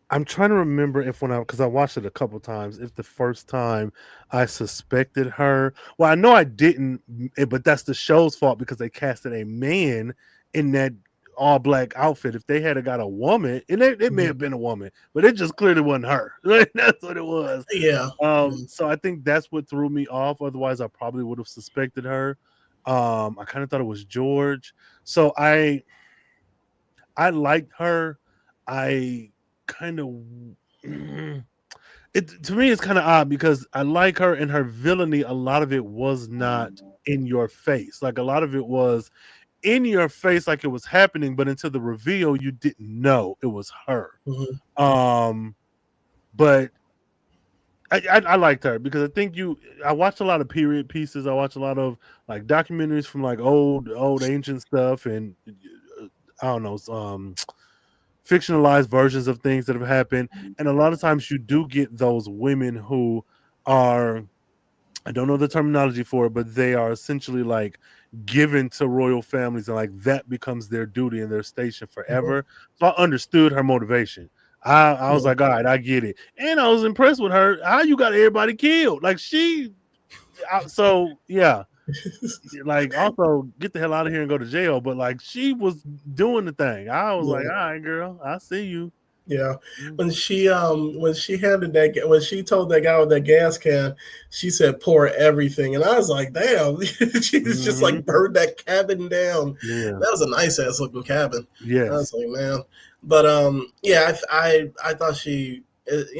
I'm trying to remember if when because I watched it a couple times, if the first time I suspected her. Well, I know I didn't, but that's the show's fault because they casted a man in that all black outfit. If they had got a woman, and it may Mm-hmm. have been a woman, but it just clearly wasn't her. That's what it was. Yeah. So I think that's what threw me off. Otherwise, I probably would have suspected her. I kind of thought it was George. So I liked her. I kind of it to me it's kind of odd because I like her and her villainy. A lot of it was not in your face. Like a lot of it was in your face, like it was happening, but until the reveal, you didn't know it was her. Mm-hmm. Um, but I liked her because I think I watch a lot of period pieces. I watch a lot of like documentaries from like old ancient stuff and I don't know fictionalized versions of things that have happened. And a lot of times you do get those women who are, I don't know the terminology for it, but they are essentially like given to royal families and like that becomes their duty and their station Mm-hmm. forever. So I understood her motivation. I was Yeah. like, all right, I get it. And I was impressed with her. How you got everybody killed? Like so yeah, like also get the hell out of here and go to jail. But like she was doing the thing. I was like, Yeah. all right, girl, I see you. Yeah, Mm. when she handed that when she told that guy with that gas can, she said pour everything, and I was like, damn, she just Mm-hmm. like burned that cabin down. Yeah. That was a nice ass looking cabin. I Yes. was like, man, but yeah, I thought she,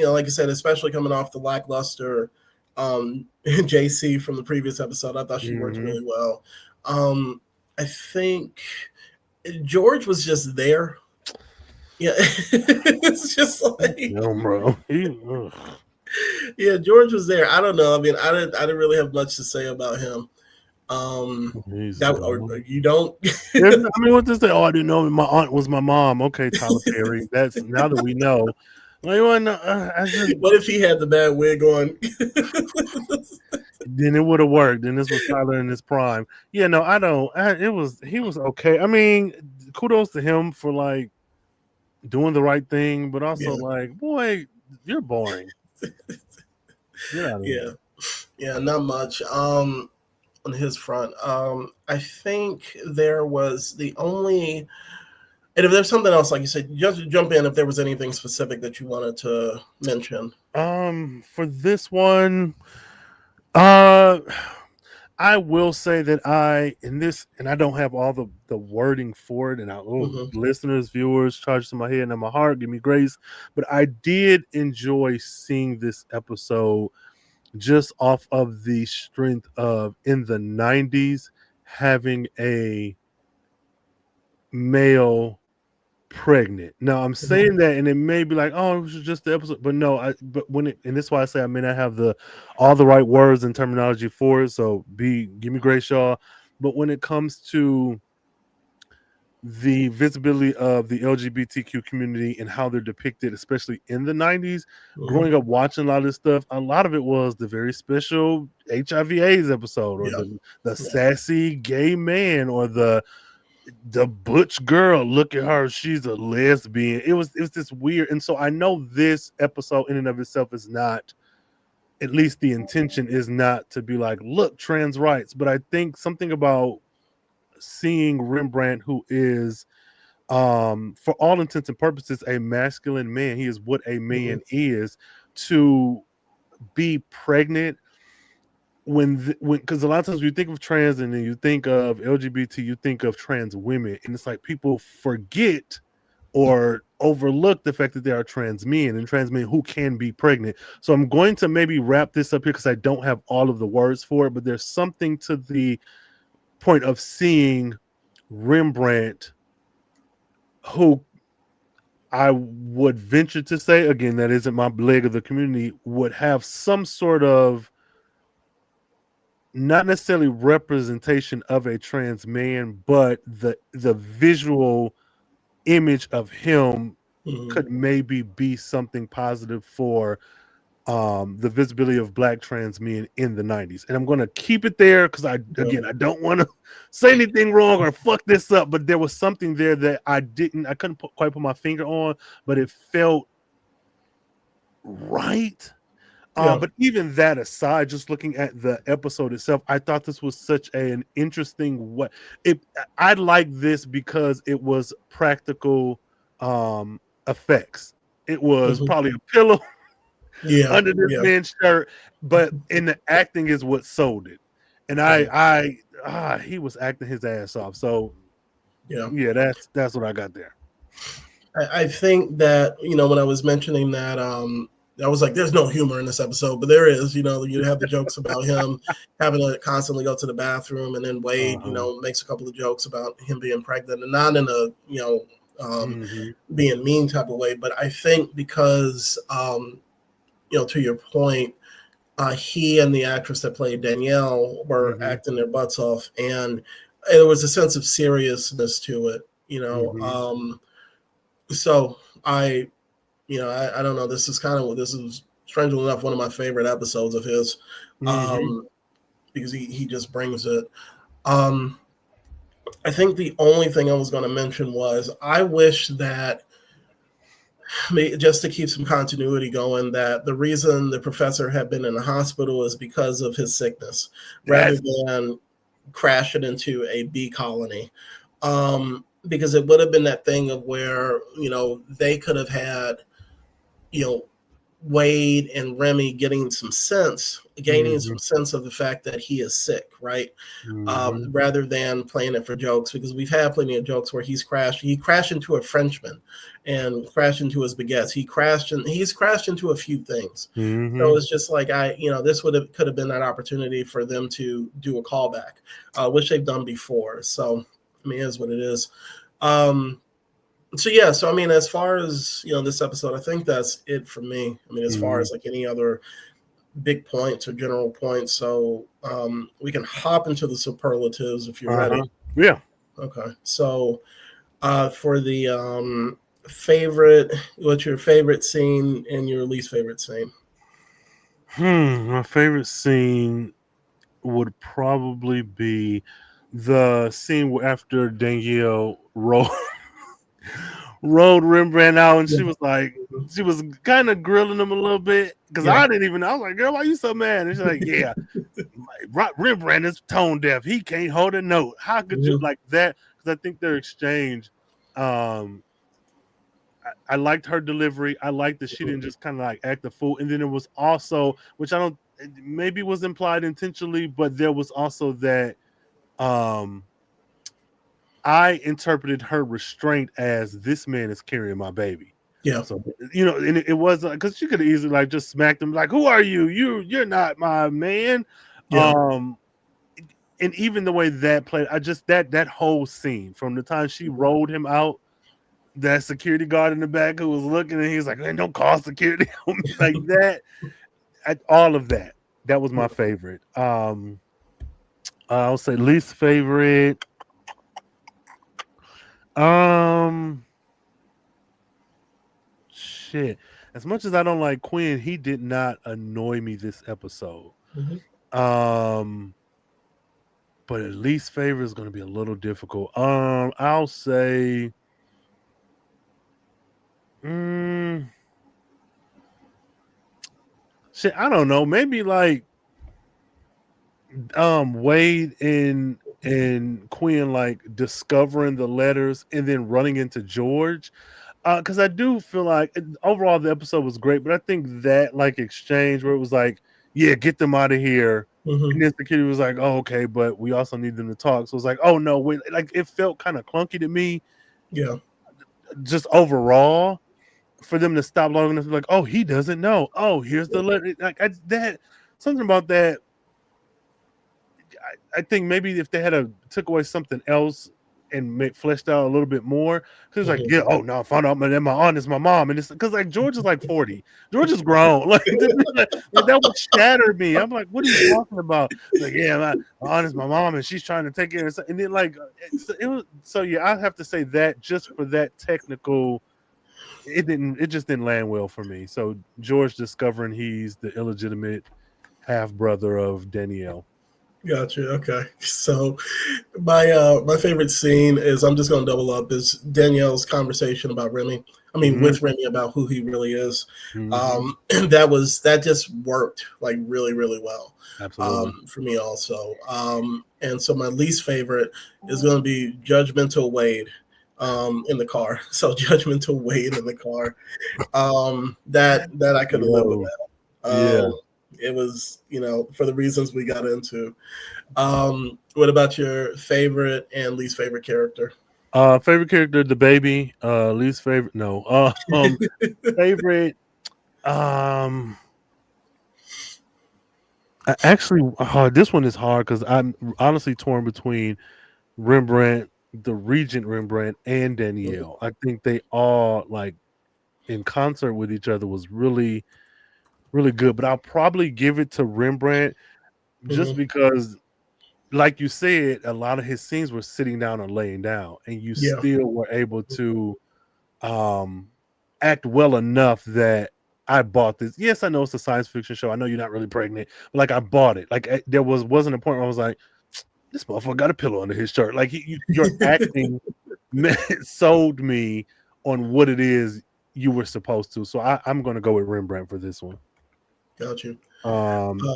like you said, especially coming off the lackluster JC from the previous episode, I thought she worked Mm-hmm. really well. I think George was just there. Yeah, it's just like No, bro. yeah, George was there. I don't know. I mean, I didn't really have much to say about him. He's That or dumb. you don't. I mean, what to say? Oh, I didn't know my aunt was my mom. Okay, Tyler Perry. That's now that we know. Like, well, no, I just What if he had the bad wig on? then it would have worked. Then this was Tyler in his prime. Yeah, no, I don't. He was okay. I mean, kudos to him for like doing the right thing, but also Yeah, like, boy, you're boring. Get out of yeah, here. yeah. Not much. On his front. I think there was the only. And if there's something else, like you said, just jump in if there was anything specific that you wanted to mention. For this one, uh I will say that and I don't have all the wording for it, and Mm-hmm. listeners, viewers, charge to my head and in my heart, give me grace. But I did enjoy seeing this episode just off of the strength of in the '90s having a male pregnant. Now I'm Mm-hmm. saying that, and it may be like, oh, it was just the episode, but no, but and this is why I say I may not have all the right words and terminology for it. So give me grace, y'all. But when it comes to the visibility of the LGBTQ community and how they're depicted, especially in the 90s. Mhm. Growing up watching a lot of this stuff, a lot of it was the very special HIV/AIDS episode, or Yeah, the yeah, sassy gay man, or the butch girl. Look at her, she's a lesbian. It was this weird. And so I know this episode in and of itself is not, at least the intention is not to be like, look, trans rights. But I think something about seeing Rembrandt, who is for all intents and purposes a masculine man, he is what a mhm, man is, to be pregnant when because a lot of times when you think of trans and then you think of LGBT, you think of trans women, and it's like people forget or overlook the fact that there are trans men and trans men who can be pregnant. So I'm going to maybe wrap this up here because I don't have all of the words for it, but there's something to the point of seeing Rembrandt, who I would venture to say, again, that isn't my leg of the community, would have some sort of, not necessarily representation of a trans man, but the visual image of him mhm. could maybe be something positive for the visibility of black trans men in the 90s. And I'm going to keep it there because I Yeah, don't want to say anything wrong or fuck this up, but there was something there that I couldn't quite put my finger on, but it felt right. yeah, But even that aside, just looking at the episode itself, I thought this was such an interesting what it. I like this because it was practical effects. It was mhm. probably a pillow Yeah, under this yeah, man's shirt, but in the acting is what sold it. And yeah, he was acting his ass off. So yeah. yeah, that's what I got there. I think that when I was mentioning that, I was like, "There's no humor in this episode," but there is. You have the jokes about him having to constantly go to the bathroom, and then Wade, Uh-huh. makes a couple of jokes about him being pregnant, and not in a Mm-hmm. being mean type of way. But I think because to your point, he and the actress that played Danielle were Mm-hmm. acting their butts off, and there was a sense of seriousness to it. Mm-hmm. So I don't know. This is strangely enough one of my favorite episodes of his, Mm-hmm. um, because he just brings it. Um, I think the only thing I was going to mention was I wish that just to keep some continuity going, that the reason the professor had been in the hospital is because of his sickness, rather That's than crashing into a bee colony. Because it would have been that thing of where they could have had you know Wade and Remy gaining mm-hmm. some sense of the fact that he is sick, right? Mm-hmm. Rather than playing it for jokes, because we've had plenty of jokes where he crashed into a Frenchman and crashed into his baguettes. He's crashed into a few things. Mm-hmm. So it's just like this could have been that opportunity for them to do a callback, which they've done before. So I mean, it is what it is. Um, so yeah, so I mean, as far as this episode, I think that's it for me. I mean, as far Mm-hmm. as like any other big points or general points, so we can hop into the superlatives if you're Uh-huh. ready. Yeah. Okay, so for the favorite, what's your favorite scene and your least favorite scene? My favorite scene would probably be the scene where after Danielle rolled Rembrandt out, and Yeah, she was kind of grilling him a little bit because yeah, I didn't even. I was like, "Girl, why you so mad?" And she's like, "Yeah, Rembrandt is tone deaf. He can't hold a note. How could you mhm, like that?" Because I think their exchange, um, I liked her delivery. I liked that she mhm. didn't just kind of like act a fool. And then it was also, which I don't, maybe was implied intentionally, but there was also that um I interpreted her restraint as this man is carrying my baby. Yeah, So and it wasn't because she could have easily like just smacked him like, "Who are you? You're not my man." yeah, Um, and even the way that played, I just that whole scene from the time she mhm, rolled him out, that security guard in the back who was looking, and he was like, "Man, don't call security on me," like that. All of that. That was my favorite. I'll say least favorite. Um, shit. As much as I don't like Quinn, he did not annoy me this episode. Mhm. Um, but at least favor is going to be a little difficult. I'll say, mm, shit. I don't know. Maybe like Wade and Quinn like discovering the letters and then running into George. Because I do feel like overall the episode was great, but I think that like exchange where it was like, yeah, get them out of here. And Mhm. then security was like, oh, okay, but we also need them to talk. So it was like, oh no, wait, like it felt kind of clunky to me, Yeah. just overall, for them to stop long enough to be like, oh, he doesn't know. Oh, here's the letter. Like that something about that. I think maybe if they had took away something else and fleshed out a little bit more, because like, Mhm. yeah, oh no, I found out my aunt is my mom, and it's because like George is like 40, George is grown, like, like that would shatter me. I'm like, what are you talking about? Like, yeah, my aunt is my mom, and she's trying to take care of it. And then like, it was so yeah, I have to say that just for that technical. It just didn't land well for me. So George discovering he's the illegitimate half brother of Danielle. Gotcha. Okay. So my favorite scene is, I'm just gonna double up, is Danielle's conversation about Remy. I mean, Mm-hmm. with Remy, about who he really is. Mm-hmm. That just worked like really, really well, Absolutely. for me also. And so my least favorite is going to be Judgmental Wade, in the car. So Judgmental Wade in the car. That I could have lived with Yo, that. yeah. It was, for the reasons we got into. What about your favorite and least favorite character? Favorite character, the baby. Least favorite, no. Favorite. Um, actually, this one is hard because I'm honestly torn between Rembrandt, the Regent Rembrandt, and Danielle. I think they all like in concert with each other was really, really good. But I'll probably give it to Rembrandt just Mhm. because, like you said, a lot of his scenes were sitting down or laying down, and you Yeah. still were able to um act well enough that I bought this. Yes, I know it's a science fiction show. I know you're not really pregnant, but like I bought it. Like there wasn't a point where I was like, this motherfucker got a pillow under his shirt. Like your acting sold me on what it is you were supposed to. So I'm going to go with Rembrandt for this one. Got you. Um, Uh,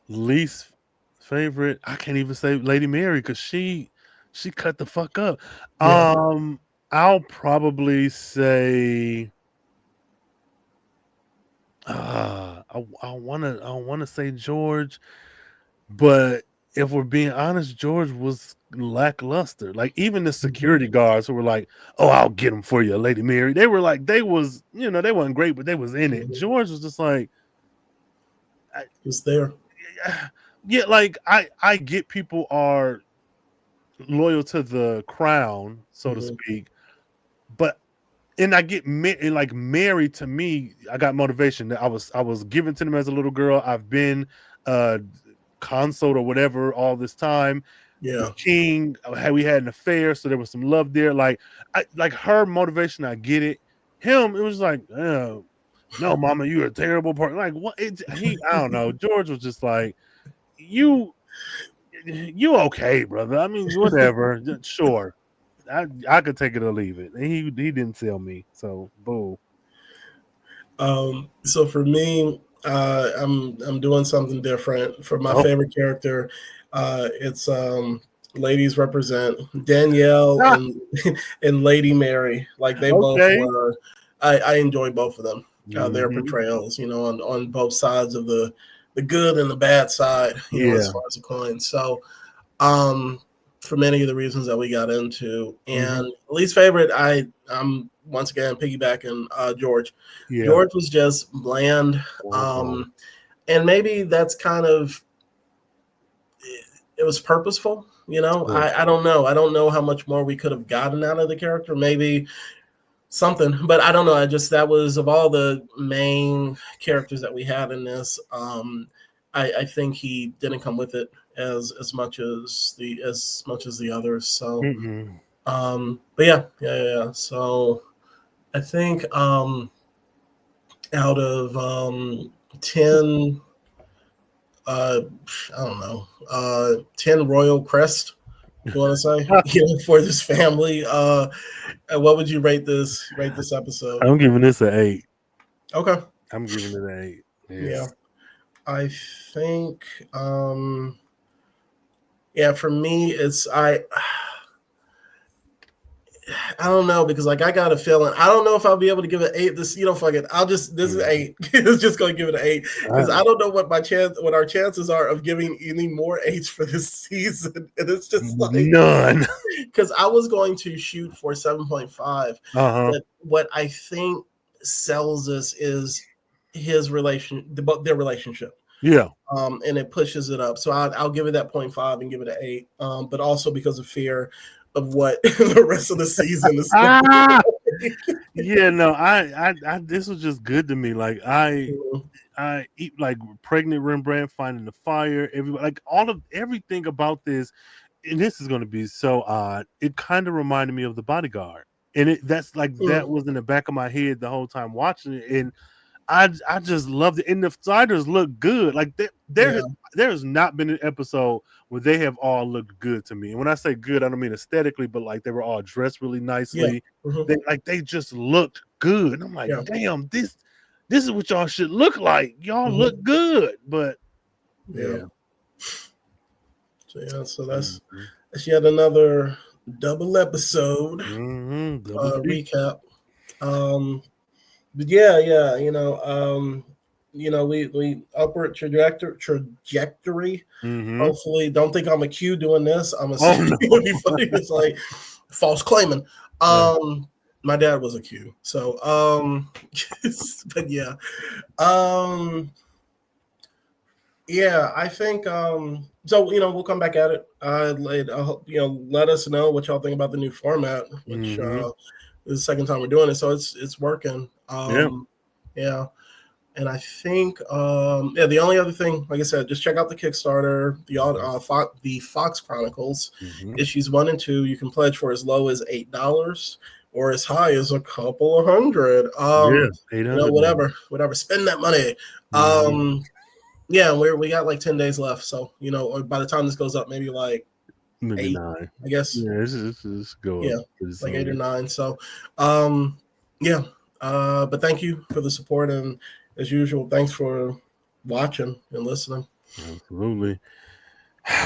least favorite, I can't even say Lady Mary because she cut the fuck up. yeah. Um, I'll probably say I wanna say George, but if we're being honest, George was lackluster. Like even the Mhm. security guards who were like, "Oh, I'll get him for you, Lady Mary." They were like, they wasn't great, but they was in it. Mhm. George was just like, I, It's there. yeah, like I get people are loyal to the crown, so to Mhm. speak, but and I get and like married to me, I got motivation that I was given to them as a little girl. I've been uh consort or whatever all this time. The Yeah. king we had an affair, so there was some love there. Like I like her motivation, I get it. Him, it was like, no, mama, you're a terrible person. Like what I don't know. George was just like, you you okay, brother. I mean, whatever. Sure. I could take it or leave it. He didn't sell me. So boo. So for me, I'm doing something different. For my Oh, favorite character, it's ladies represent Danielle ah, and and Lady Mary. Like they both okay. were. I enjoy both of them. Their Hmm. portrayals, on both sides of the good and the bad side, as Yeah. far as the coin. So, um, for many of the reasons that we got into. Hmm. And least favorite, I'm once again piggybacking George. Yeah. George was just bland, Womp womp. um, and maybe that's kind of, it was purposeful. True. I don't know. I don't know how much more we could have gotten out of the character. Maybe something, but I don't know. That was, of all the main characters that we had in this. I think he didn't come with it as much as the others. So Mm-mm. But yeah. So I think out of 10, I don't know, 10 Royal Crest, you want to say, for this family. What would you rate this episode? I'm giving this an 8. Okay. I'm giving it an 8. Yeah. Yes. I think, for me, I don't know, because like I got a feeling I don't know if I'll be able to give it 8. Fuck it. This is 8. It's just gonna give it an 8 because I don't know what our chances are of giving any more 8s for this season, and it's just like none. Because I was going to shoot for 7.5, but what I think sells us is their relationship. Yeah. And it pushes it up. So I'll give it that 0.5 and give it an 8. But also because of fear of what the rest of the season is. Yeah, no, I this was just good to me. Like I eat like pregnant Rembrandt finding the fire. Everybody, like everything about this, and this is going to be so odd. It kind of reminded me of The Bodyguard, and that was in the back of my head the whole time watching it, and I just loved it. And the sliders look good. Like there has not been an episode where they have all looked good to me. And when I say good, I don't mean aesthetically, but like they were all dressed really nicely. Yeah. They just looked good. And I'm like, damn, this is what y'all should look like. Y'all look good. But yeah. So that's yet another double episode recap. But yeah, we upward trajectory. Hopefully, don't think I'm a Q doing this. I'm assuming it would be funny. It's like false claiming. My dad was a Q, so but yeah, I think so. We'll come back at it. Let us know what y'all think about the new format, which this is the second time we're doing it, so it's working. Yeah. And I think, the only other thing, like I said, just check out the Kickstarter, the Fox Chronicles, issues 1 and 2. You can pledge for as low as $8 or as high as a couple of hundred. 800. Whatever. Spend that money. We got like 10 days left, so or by the time this goes up, maybe 8, 9, I guess. Yeah, this go up. Like 8 or 9. So, but thank you for the support, and as usual, thanks for watching and listening. Absolutely.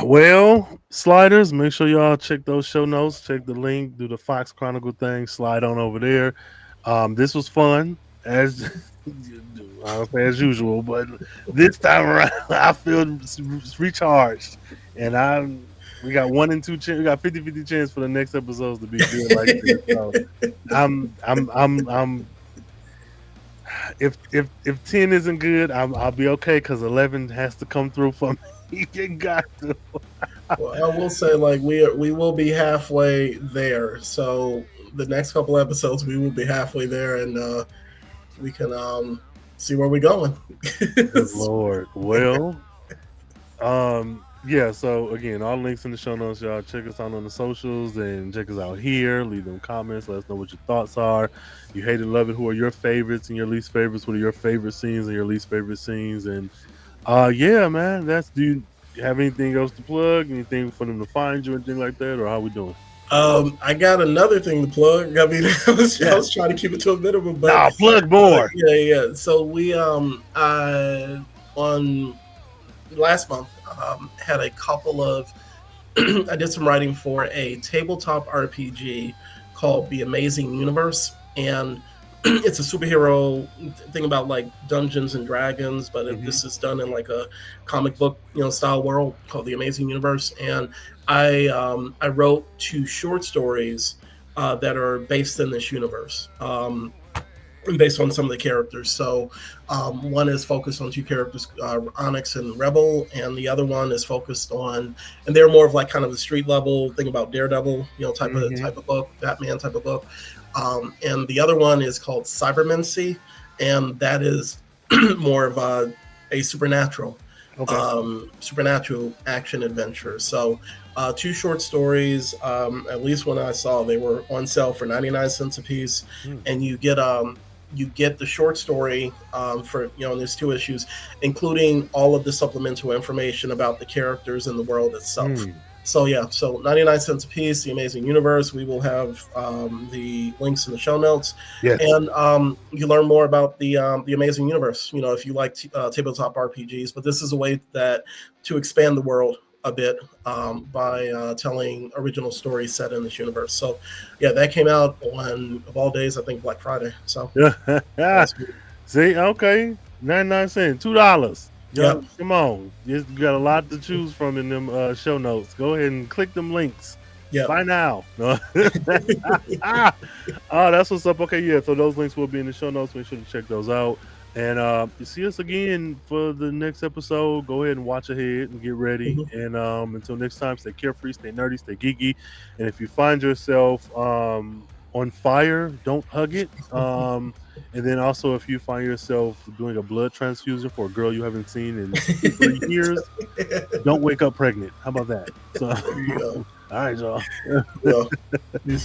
Well, sliders, make sure y'all check those show notes, check the link, do the Fox Chronicle thing, slide on over there. This was fun, as I don't say as usual, but this time around I feel recharged, and we got 1 and 2 we got 50-50 chance for the next episodes to be good like this. So I'm if 10 isn't good, I'll be okay, because 11 has to come through for me. You got to. Well, I will say, we will be halfway there. So the next couple episodes, we will be halfway there, and we can see where we're going. Good Lord. Well, so again, all links in the show notes, y'all. Check us out on the socials and check us out here. Leave them comments. Let us know what your thoughts are. You hate it, love it. Who are your favorites and your least favorites? What are your favorite scenes and your least favorite scenes? And man, do you have anything else to plug? Anything for them to find you, anything like that? Or how we doing? I got another thing to plug. I mean, I was trying to keep it to a minimum, but plug more. So we on last month had a couple of I did some writing for a tabletop RPG called The Amazing Universe, and it's a superhero thing about like Dungeons and Dragons, but this is done in like a comic book style world called The Amazing Universe. And I wrote 2 short stories that are based in this universe, based on some of the characters. So one is focused on 2 characters, Onyx and Rebel, and the other one is focused on, and they're more of like kind of the street level thing about Daredevil, type of book, Batman type of book. And the other one is called Cybermancy, and that is more of a supernatural Okay. Supernatural action adventure. So, two short stories. At least when I saw, they were on sale for 99 cents a piece, Hmm. and you get the short story for there's 2 issues, including all of the supplemental information about the characters and the world itself. Hmm. So yeah, so 99 cents a piece. The Amazing Universe. We will have the links in the show notes, Yes. and you learn more about the Amazing Universe. If you like tabletop RPGs, but this is a way that to expand the world a bit by telling original stories set in this universe. So yeah, that came out on, of all days, I think Black Friday. So last week. See, okay, 99 cents, $2. Yep. Yo, come on, you got a lot to choose from in them show notes. Go ahead and click them links. Yep. Buy now. No. Oh, that's what's up. Okay, yeah. So those links will be in the show notes. Make sure to check those out. And you see us again for the next episode. Go ahead and watch ahead and get ready. Mhm. And until next time, stay carefree, stay nerdy, stay geeky. And if you find yourself on fire, don't hug it. And then also, if you find yourself doing a blood transfusion for a girl you haven't seen in 2 3 years, don't wake up pregnant. How about that? So, There you all right, y'all. go. Well,